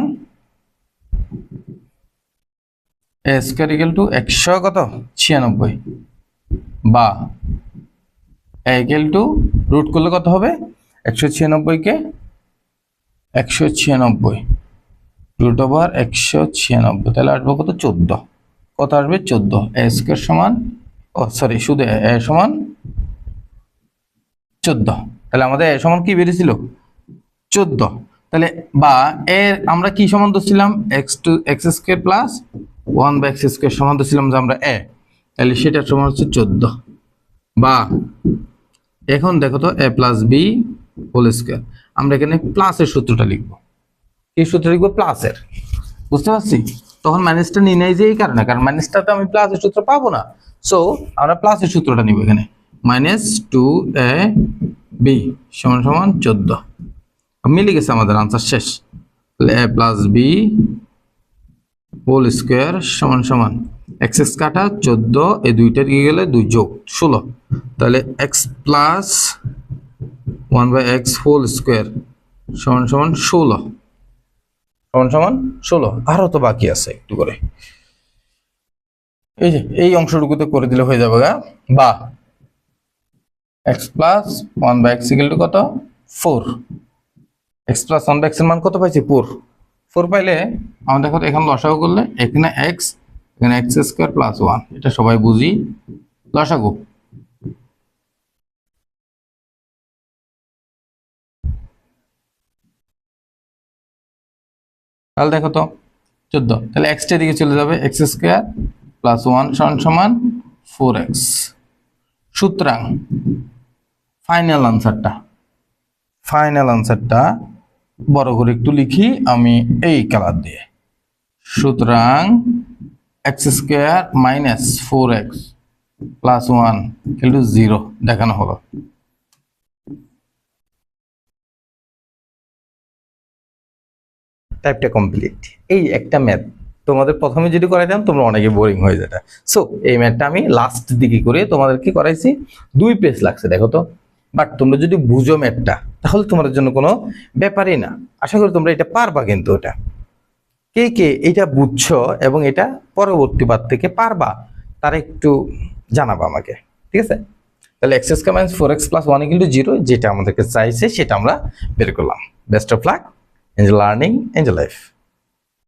এ স্কয়ার ইকুয়াল টু 196 বা এ ইকুয়াল টু রুট করলে কত হবে, 196 কে 196 রুট ওভার 196, তাহলে আসবে কত 14, কত আসবে 14। এ স্কয়ার সমান, ও সরি শুধু এ সমান 14, তাহলে আমাদের এ সমান কি বেরিয়েছিল 14। তাহলে বা এর আমরা কি সমান ধরছিলাম, x square plus 1 by x square সমান ধরছিলাম যে আমরা এ, তাহলে সেটা সমান হচ্ছে 14। বা এখন দেখো তো a plus B whole square, আমরা এখানে প্লাসের সূত্রটা লিখবো, কি সূত্র লিখবো, প্লাসের, বুঝতে পারছি। তখন মাইনাসটা নিয়ে নেই যে এই কারণে, কারণ মাইনাসটাতে আমি প্লাসের সূত্র পাবো না, সো আমরা প্লাসের সূত্রটা নিব এখানে, -2ab সমান সমান 14, মিলে গেছে আমাদের আনসার শেষ। তাহলে a plus B whole square সমান সমান x কাটা 14, এই দুইটা দিয়ে গেলে 2 যোগ 16, তাহলে x plus 1 by x whole square সমান সমান 16, সমান সমান 16। আরো তো বাকি আছে একটু করে, এই যে এই অংশটুকুতে করে দিলে হয়ে যাবে। বা x plus 1 by x equal to কত 4, x প্লাস 1 বাই x এর মান কত পাইছি 4 পাইলে আমরা দেখো এখানে লসাগু করলে এখানে x, এখানে x স্কয়ার প্লাস 1, এটা সবাই বুঝি লসাগু। তাহলে দেখো তো 14, তাহলে x টা দিকে চলে যাবে, x স্কয়ার প্লাস 1 সমান সমান 4x। সুতরাং ফাইনাল আনসারটা বড় করে একটু লিখি আমি এই কালার দিয়ে। সুতরাং x square minus 4x plus 1 equal two 0 দেখানো হলো। টাইপটা কমপ্লিট। এই একটা ম্যাথ তোমাদের প্রথমে যদি করাইতাম তোমরা অনেকে বোরিং হয়ে যেত। সো এই ম্যাথটা আমি লাস্ট দিকে করে তোমাদেরকে করাইছি, 2 পেজ লাগছে দেখো তো, বাট তোমরা যদি বুঝো ম্যাথটা তাহলে তোমাদের জন্য কোনো ব্যাপারই না। আশা করি তোমরা এটা পারবা, কিন্তু এটা কে কে এটা বুঝছো এবং এটা পরবর্তী বার থেকে পারবা তারা একটু জানাবা আমাকে, ঠিক আছে। তাহলে x square minus 4x plus 1 equal two 0 যেটা আমাদেরকে চাইছে সেটা আমরা বের করলাম। Best of luck, enjoy learning, enjoy life.